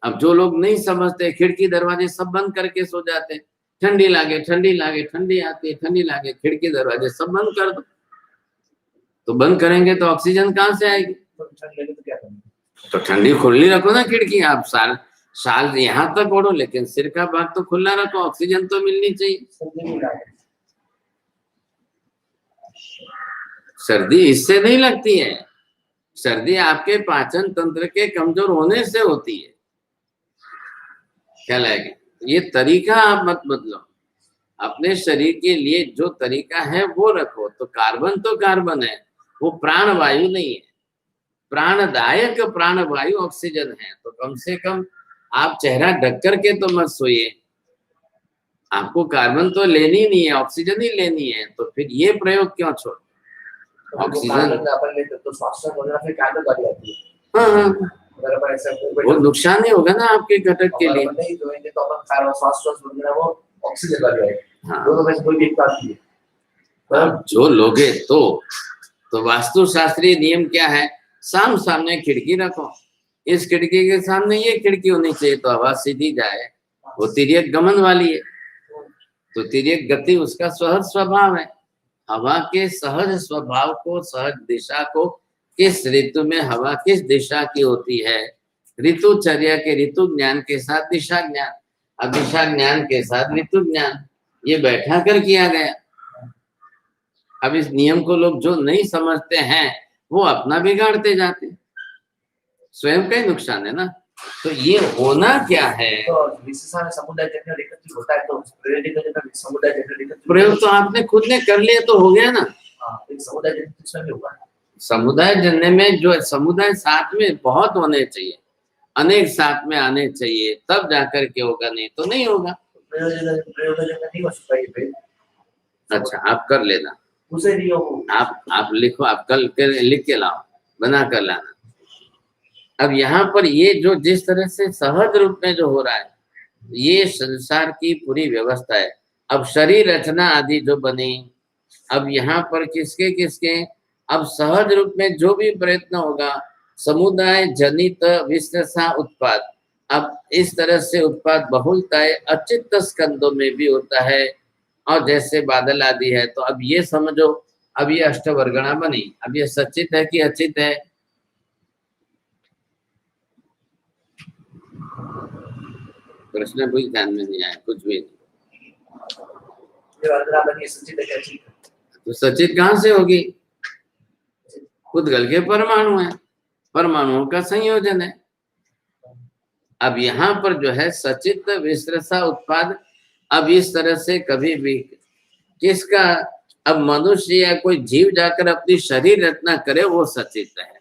अब जो लोग नहीं समझते, खिड़की दरवाजे सब बंद करके सो जाते, ठंडी लागे ठंडी लागे, ठंडी आती है ठंडी लागे, खिड़की दरवाजे सब बंद कर दो। तो बंद करेंगे तो ऑक्सीजन कहाँ से आएगी? तो ठंडी खुली रखो ना खिड़की। आप साल यहाँ तक ओढ़ो, लेकिन सिर का भाग तो खुला रखो, ऑक्सीजन तो मिलनी चाहिए। सर्दी इससे नहीं लगती है, सर्दी आपके पाचन तंत्र के कमजोर होने से होती है। क्या लगेगा? ये तरीका आप मत बदलो, अपने शरीर के लिए जो तरीका है वो रखो। तो कार्बन तो कार्बन है, वो प्राण वायु नहीं है। प्राणदायक प्राण वायु ऑक्सीजन है। तो कम से कम आप चेहरा ढक करके तो मत सोइए। आपको कार्बन तो लेनी नहीं है, ऑक्सीजन ही लेनी है, तो फिर ये प्रयोग क्यों छोड़? ऑक्सीजन हाँ, वो नुकसान ही होगा ना आपके घटक के लिए। हाँ, जो लोगे तो वास्तु शास्त्रीय नियम क्या है? सामने खिड़की रखो, इस खिड़की के सामने ये खिड़की होनी चाहिए, तो हवा सीधी जाए। वो तिर्यक गमन वाली है, तो तिर्यक गति उसका सहज स्वभाव है। हवा के सहज स्वभाव को, सहज दिशा को, किस ऋतु में हवा किस दिशा की होती है, ऋतुचर्या के ऋतु ज्ञान के साथ दिशा ज्ञान, अब दिशा ज्ञान के साथ ऋतु ज्ञान, ये बैठा कर किया गया। अब इस नियम को लोग जो नहीं समझते हैं वो अपना बिगाड़ते जाते हैं, स्वयं का ही नुकसान है ना। तो ये होना क्या है? प्रयोग तो आपने खुद ने कर लिया तो हो गया ना। समुदाय जनने में जो समुदाय साथ में बहुत होने चाहिए, अनेक साथ में आने चाहिए, तब जाकर के होगा, नहीं तो नहीं होगा। अच्छा, आप कर लेना, आप लिखो, आप कल लिख के लाओ, बना कर लाना। अब यहाँ पर ये जो जिस तरह से सहज रूप में जो हो रहा है, ये संसार की पूरी व्यवस्था है। अब शरीर रचना आदि जो बनी, अब यहाँ पर किसके किसके, अब सहज रूप में जो भी प्रयत्न होगा, समुदाय जनित विश्लेषा उत्पाद, अब इस तरह से उत्पाद बहुलता है, अचित्त स्कंदों में भी होता है, और जैसे बादल आदि है। तो अब ये समझो, अब ये अष्टवर्गणा बनी, अब ये सचित है कि अचित है? प्रश्न कोई ध्यान में नहीं आया, कुछ भी नहीं। जो वर्गणा बनी सचित है, अचित है। तो सचित कहाँ से होगी? पुद्गल के परमाणु है, परमाणुओं का संयोजन है। अब यहाँ पर जो है सचित विश्लेषा उत्पाद, अब इस तरह से कभी भी किसका, अब मनुष्य या कोई जीव जाकर अपनी शरीर रचना करे वो सचित है,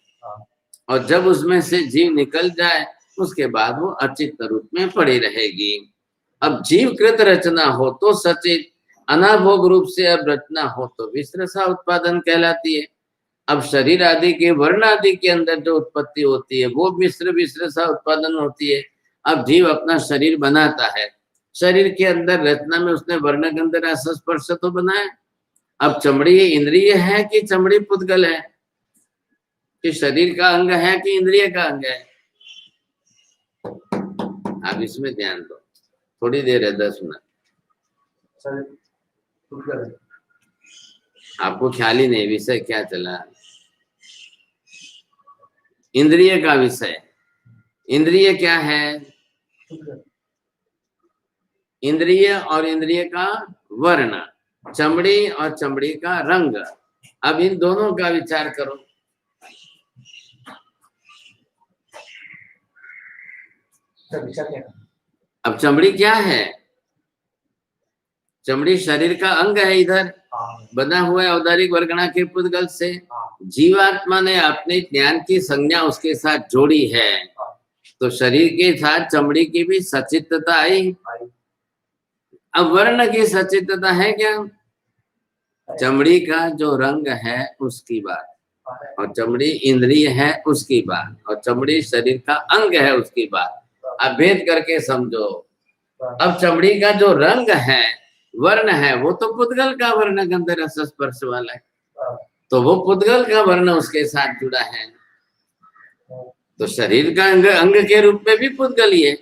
और जब उसमें से जीव निकल जाए उसके बाद वो अचित रूप में पड़ी रहेगी। अब जीवकृत रचना हो तो सचित, अनाभोग रूप से अब रचना हो तो विश्लेषा उत्पादन कहलाती है। अब शरीर आदि के वर्ण आदि के अंदर जो उत्पत्ति होती है वो विश्लेषा उत्पादन होती है। अब जीव अपना शरीर बनाता है, शरीर के अंदर रचना में उसने वर्ण गंध रस स्पर्श तो बनाया। अब चमड़ी इंद्रिय है कि चमड़ी पुद्गल है, कि शरीर का अंग है कि इंद्रिय का अंग है? आप इसमें ध्यान दो, थोड़ी देर है, 10 मिनट। आपको ख्याल ही नहीं विषय क्या चला। इंद्रिय का विषय, इंद्रिय क्या है? इंद्रिय और इंद्रिय का वर्ण, चमड़ी और चमड़ी का रंग। अब इन दोनों का विचार करो। अब चमड़ी क्या है? चमड़ी शरीर का अंग है, इधर बना हुआ है औदारिक वर्गणा के पुद्गल से। जीवात्मा ने अपने ज्ञान की संज्ञा उसके साथ जोड़ी है, तो शरीर के साथ चमड़ी की भी सचित्तता आई। अब वर्ण की सचित्तता है क्या? चमड़ी का जो रंग है उसकी बात, और चमड़ी इंद्रिय है उसकी बात, और चमड़ी शरीर का अंग है उसकी बात। अब भेद करके समझो। अब चमड़ी का जो रंग है, वर्ण है, वो तो पुद्गल का वर्ण गंध रस स्पर्श वाला है, तो वो पुद्गल का वर्ण उसके साथ जुड़ा है। तो शरीर का अंग अंग के रूप में भी पुद्गल ही है।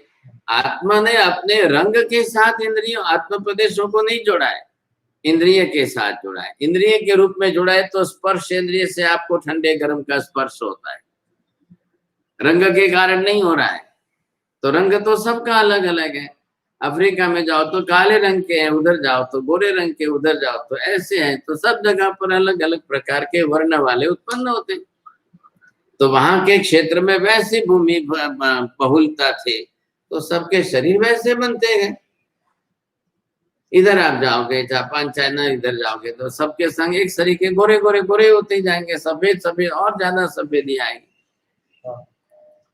आत्मा ने अपने रंग के साथ इंद्रियों आत्म प्रदेशों को नहीं जोड़ा है, इंद्रिय के साथ जुड़ा है, इंद्रिय के रूप में जुड़ा है। तो स्पर्श इंद्रिय से आपको ठंडे गर्म का स्पर्श होता है, रंग के कारण नहीं हो रहा है। तो रंग तो सबका अलग अलग है। अफ्रीका में जाओ तो काले रंग के हैं, उधर जाओ तो गोरे रंग के, उधर जाओ तो ऐसे हैं। तो सब जगह पर अलग अलग प्रकार के वर्ण वाले उत्पन्न होते। तो वहां के क्षेत्र में वैसी भूमि बहुलता थे, तो सबके शरीर वैसे बनते गए। इधर आप जाओगे जापान चाइना, इधर जाओगे तो सबके संग एक तरीके गोरे गोरे गोरे होते जाएंगे, सफेद सफेद और ज्यादा सफेदी आएगी।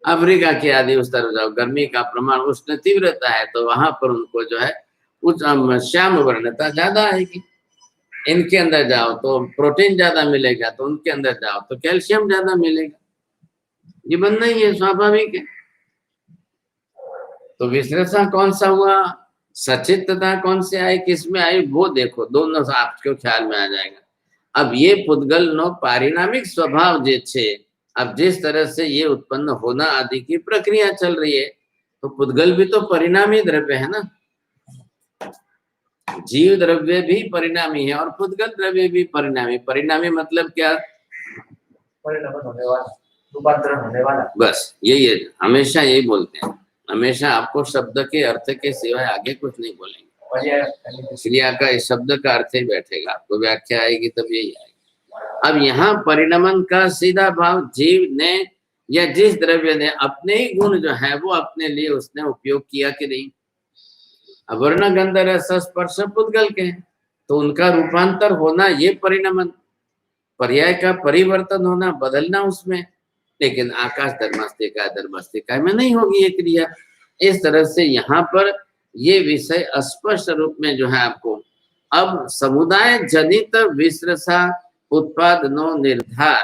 अफ्रीका के आदि उस तरफ जाओ, गर्मी का प्रमाण उष्ण तीव्रता है, तो वहां पर उनको जो है उच्च श्याम वर्णता ज्यादा आएगी। इनके अंदर जाओ तो प्रोटीन ज्यादा मिलेगा, तो उनके अंदर जाओ तो कैल्शियम ज्यादा मिलेगा। ये बनना ही है, स्वाभाविक है। तो विश्लेषण कौन सा हुआ, सचित्तता कौन से आई, किसमें आई, वो देखो, दोनों आपको ख्याल में आ जाएगा। अब ये पुद्गल नो पारिणामिक स्वभाव जे छे, अब जिस तरह से ये उत्पन्न होना आदि की प्रक्रिया चल रही है, तो पुद्गल भी तो परिणामी द्रव्य है ना। जीव द्रव्य भी परिणामी है और पुद्गल द्रव्य भी परिणामी। परिणामी मतलब क्या? परिणामन होने वाला, रूपांतरण होने वाला। बस यही है, हमेशा यही बोलते हैं, हमेशा आपको शब्द के अर्थ के सिवाय आगे कुछ नहीं बोलेंगे। क्रिया का इस शब्द का अर्थ ही बैठेगा, आपको व्याख्या आएगी तब यही आएगी। अब यहाँ परिणमन का सीधा भाव जीव ने या जिस द्रव्य ने अपने ही गुण जो है वो अपने लिए उसने उपयोग किया कि नहीं। अब वर्ण गंध रस स्पर्श पुद्गल के हैं, तो उनका रूपांतर होना ये परिणमन, पर्याय का परिवर्तन होना, बदलना उसमें। लेकिन आकाश धर्मस्तिका में नहीं होगी ये क्रिया। इस तरह से यहाँ पर ये विषय स्पष्ट रूप में जो है आपको, अब समुदाय जनित विश्लेषा उत्पादनो निर्धार,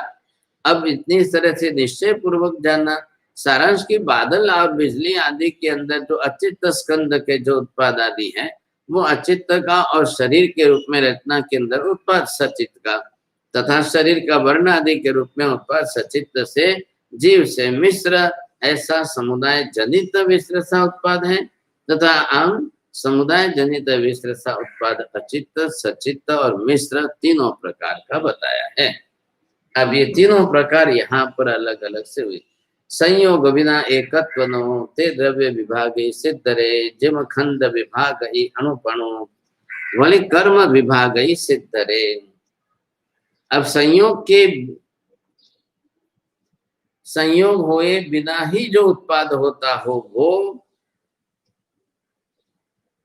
अब इतनी तरह से निश्चय पूर्वक जानना सारांश की बादल और बिजली आदि के अंदर जो अचित्त स्कंद के जो उत्पाद आदि हैं वो अचित्त का, और शरीर के रूप में रचना के अंदर उत्पाद सचित्त का, तथा शरीर का वर्ण आदि के रूप में उत्पाद सचित्त से जीव से मिश्र ऐसा समुदाय जनित विश्रसा उत्पाद है, तथा आम समुदाय जनित विश्रसा उत्पाद अचित्त, सचित्त और मिश्र तीनों प्रकार का बताया है। अब ये तीनों प्रकार यहाँ पर अलग अलग से हुई। संयोग बिना एकत्व नो ते द्रव्य विभागे सिद्धरे जिम खंड विभाग ही अणुपणु वली कर्म विभाग ही सिद्धरे। अब संयोग होए बिना ही जो उत्पाद होता हो वो,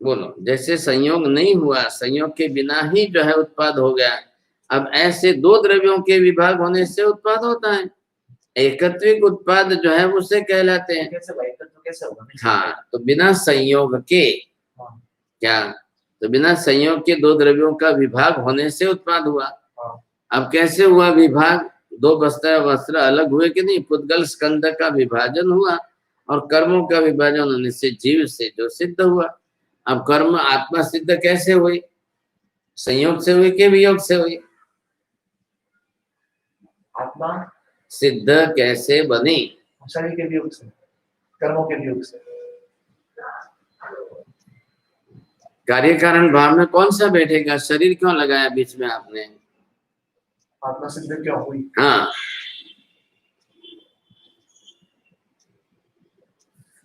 बोलो, जैसे संयोग नहीं हुआ, संयोग के बिना ही जो है उत्पाद हो गया। अब ऐसे दो द्रव्यों के विभाग होने से उत्पाद होता है। एकत्विक उत्पाद जो है उसे कहलाते हैं। कैसे भाई, तो कैसे होगा? हाँ, तो बिना संयोग के हाँ। क्या, तो बिना संयोग के दो द्रव्यों का विभाग होने से उत्पाद हुआ। हाँ। अब कैसे हुआ विभाग? दो वस्त्र अलग हुए कि नहीं, पुद्गल स्कंद का विभाजन हुआ और कर्मों का विभाजन होने से जीव से जो सिद्ध हुआ। अब कर्म आत्मा सिद्ध कैसे हुई? संयोग से हुई कि वियोग से हुई? आत्मा सिद्ध कैसे बनी? शरीर के वियोग से, कर्मों के वियोग से। कार्य कारण भाव में कौन सा बैठेगा? शरीर क्यों लगाया बीच में आपने? आत्मा सिद्ध क्यों हुई? हाँ,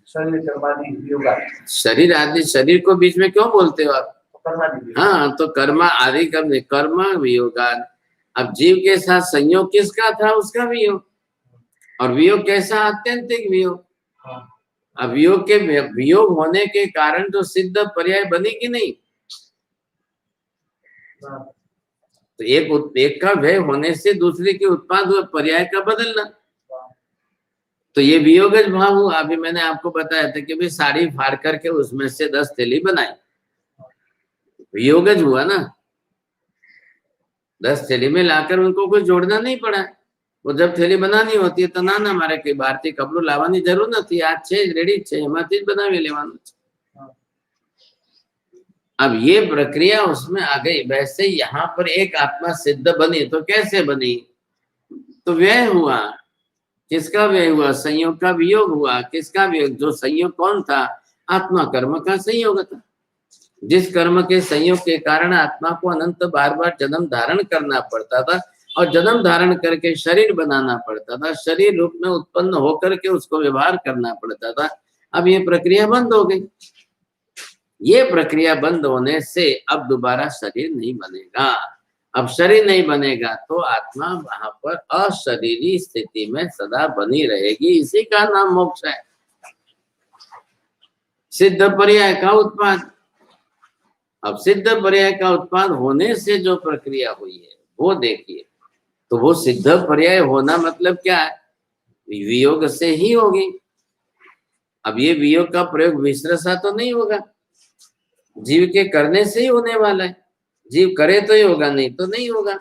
शरीर कर्मादि वियोग आदि। शरीर आदि, शरीर को बीच में क्यों बोलते हो आप? कर्मादि वियोग। हाँ, तो कर्म आदि कर्म वियोगाद। अब जीव के साथ संयोग किसका था? उसका वियोग। और वियोग कैसा? आत्यंतिक वियोग। हाँ। अब वियोग होने के कारण तो सिद्ध पर्याय बने कि नहीं? हाँ। तो एक का व्यय होने से दूसरे के उत्पाद हुए, पर्याय का बदलना, तो ये वियोगज भाव हुआ। अभी मैंने आपको बताया था कि भाई साड़ी फाड़ करके उसमें से 10 थैली बनाई, वियोगज हुआ ना। 10 थैली में लाकर उनको कुछ जोड़ना नहीं पड़ा। वो जब थैली बनानी होती है तो ना मारे कई भारतीय कपड़ो लावानी जरूर નથી, આ છે રેડી છે એમાંથી જ બનાવી લેવાનું છે। अब ये प्रक्रिया उसमें आ गई। वैसे यहाँ पर एक आत्मा सिद्ध बनी तो कैसे बनी? तो व्यय हुआ। किसका व्यय हुआ? संयोग का वियोग हुआ। किसका वियोग? जो संयोग कौन था? आत्मा कर्म का संयोग था। जिस कर्म के संयोग के कारण आत्मा को अनंत बार बार जन्म धारण करना पड़ता था और जन्म धारण करके शरीर बनाना पड़ता था, शरीर रूप में उत्पन्न होकर के उसको व्यवहार करना पड़ता था। अब ये प्रक्रिया बंद हो गई। ये प्रक्रिया बंद होने से अब दोबारा शरीर नहीं बनेगा। अब शरीर नहीं बनेगा तो आत्मा वहां पर अशरीरी स्थिति में सदा बनी रहेगी। इसी का नाम मोक्ष है। सिद्ध पर्याय का उत्पाद। अब सिद्ध पर्याय का उत्पाद होने से जो प्रक्रिया हुई है वो देखिए। तो वो सिद्ध पर्याय होना मतलब क्या है? वियोग से ही होगी। अब ये वियोग का प्रयोग विश्रसा तो नहीं होगा, जीव के करने से ही होने वाला है। जीव करे तो ही होगा, नहीं तो नहीं होगा।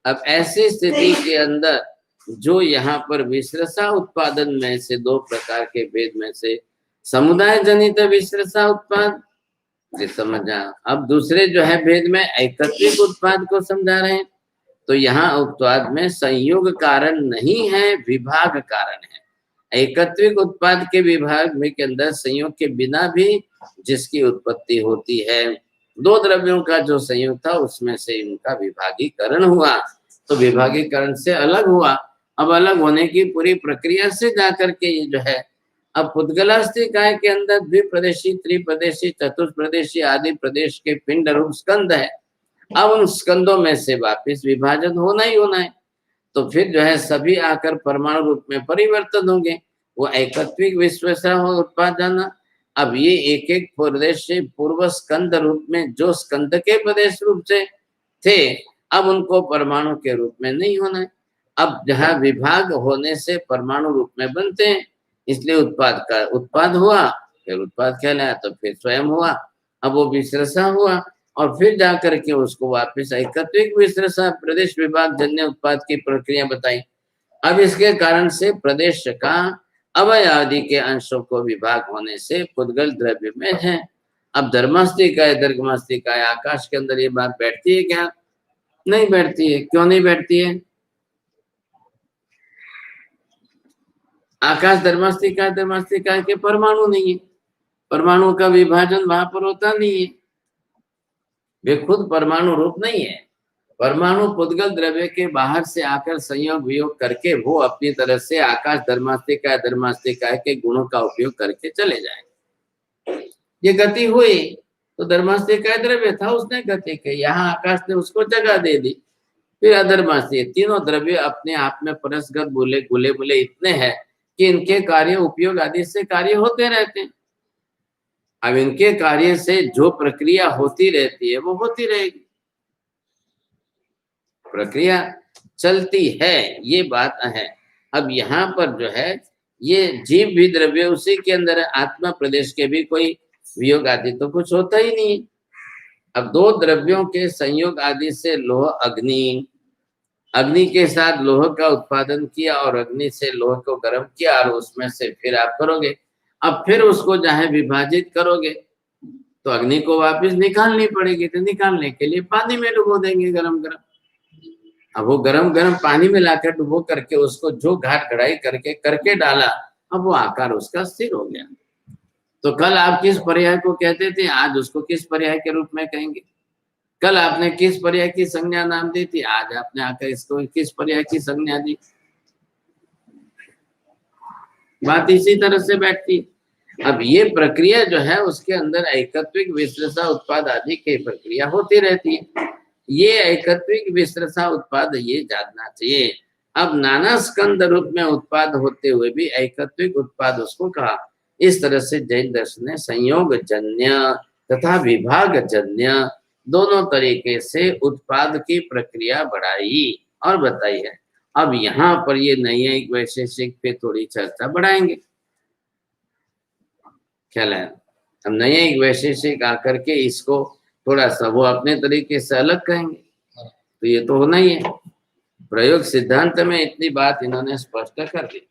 अब ऐसी स्थिति के अंदर जो यहाँ पर विश्रसा उत्पादन में से दो प्रकार के भेद में से समुदाय जनित विश्रसा उत्पाद समझा। अब दूसरे जो है भेद में एकत्रिक उत्पाद को समझा रहे हैं। तो यहाँ उत्पाद में संयोग कारण नहीं है, विभाग कारण है। एकत्रिक उत्पाद के विभाग में के अंदर संयोग के बिना भी जिसकी उत्पत्ति होती है, दो द्रव्यों का जो संयोग था उसमें से इनका विभागीकरण हुआ। तो विभागीकरण से अलग हुआ। अब अलग होने की पूरी प्रक्रिया से जाकर के ये जो है, अब पुद्गलास्थिकाय के अंदर द्विप्रदेशी, त्रिप्रदेशी, चतुर्प्रदेशी आदि प्रदेश के पिंड रूप स्कंद है। अब उन स्कंदों में से वापिस विभाजन होना ही होना है। तो फिर जो है सभी आकर परमाणु रूप में परिवर्तन होंगे। वो एकत्विक विश्वसा हो उत्पाद जाना। अब ये एक एक प्रदेश से पूर्व स्कंद रूप में जो स्कंद के प्रदेश रूप से थे, अब उनको परमाणु के रूप में नहीं होना है। अब जहाँ विभाग होने से परमाणु रूप में बनते हैं, इसलिए उत्पाद का उत्पाद हुआ, फिर उत्पाद कहलाया, तो फिर स्वयं हुआ। अब वो विश्रसा हुआ और फिर जाकर के उसको वापस एकत्विक विश्रसा प्रदेश विभाग जन्य उत्पाद की प्रक्रिया बताई। अब इसके कारण से प्रदेश का अवय आदि के अंशों को विभाग होने से पुद्गल द्रव्य में है। अब धर्मास्तिका है, दर्घमास्तिका है, आकाश के अंदर ये बात बैठती है क्या? नहीं बैठती है। क्यों नहीं बैठती है? आकाश धर्मास्तिका, धर्मास्तिका के परमाणु नहीं है, परमाणु का विभाजन वहां पर होता नहीं है, वे खुद परमाणु रूप नहीं है। परमाणु पुद्गल द्रव्य के बाहर से आकर संयोग वियोग करके वो अपनी तरह से आकाश धर्मास्तिका, धर्मास्तिका के गुणों का उपयोग करके चले जाए। ये गति हुई तो धर्मास्तिका द्रव्य था, उसने गति की, यहाँ आकाश ने उसको जगह दे दी। फिर अधर्मास्तिक, तीनों द्रव्य अपने आप में परस्पर गुले गुले इतने हैं कि इनके कार्य उपयोग आदि से कार्य होते रहते हैं। अब इनके कार्य से जो प्रक्रिया होती रहती है वो होती रहेगी, प्रक्रिया चलती है, ये बात है। अब यहाँ पर जो है ये जीव भी द्रव्य उसी के अंदर है, आत्मा प्रदेश के भी कोई वियोग आदि तो कुछ होता ही नहीं। अब दो द्रव्यों के संयोग आदि से लोह अग्नि, अग्नि के साथ लोह का उत्पादन किया और अग्नि से लोह को गर्म किया और उसमें से फिर आप करोगे, अब फिर उसको चाहे विभाजित करोगे तो अग्नि को वापस निकालनी पड़ेगी, तो निकालने के लिए पानी में डुबो देंगे गरम गरम। अब वो गरम गरम पानी में लाकर डुबो करके उसको जो घाट घड़ाई करके डाला, अब वो आकार उसका स्थिर हो गया। तो कल आप किस पर्याय को कहते थे, आज उसको किस पर्याय के रूप में कहेंगे? कल आपने किस पर्याय की संज्ञा नाम दी थी, आज आपने आकर इसको किस पर्याय की संज्ञा दी? बात इसी तरह से बैठती। अब ये प्रक्रिया जो है उसके अंदर एकत्विक विश्लेषा उत्पाद आदि की प्रक्रिया होती रहती है। ये एकत्विक विश्लेषा उत्पाद ये जानना चाहिए। अब नाना स्कंद रूप में उत्पाद होते हुए भी एकत्विक उत्पाद उसको कहा। इस तरह से जैन दर्शन ने संयोग जन्य तथा विभाग जन्य दोनों तरीके से उत्पाद की प्रक्रिया बढ़ाई और बताई है। अब यहाँ पर ये नैयायिक वैशेषिक पे थोड़ी चर्चा बढ़ाएंगे। ख्याल है, हम नैयायिक वैशेषिक आकर के इसको थोड़ा सा वो अपने तरीके से अलग कहेंगे, तो ये तो होना ही है। प्रयोग सिद्धांत में इतनी बात इन्होंने स्पष्ट कर दी।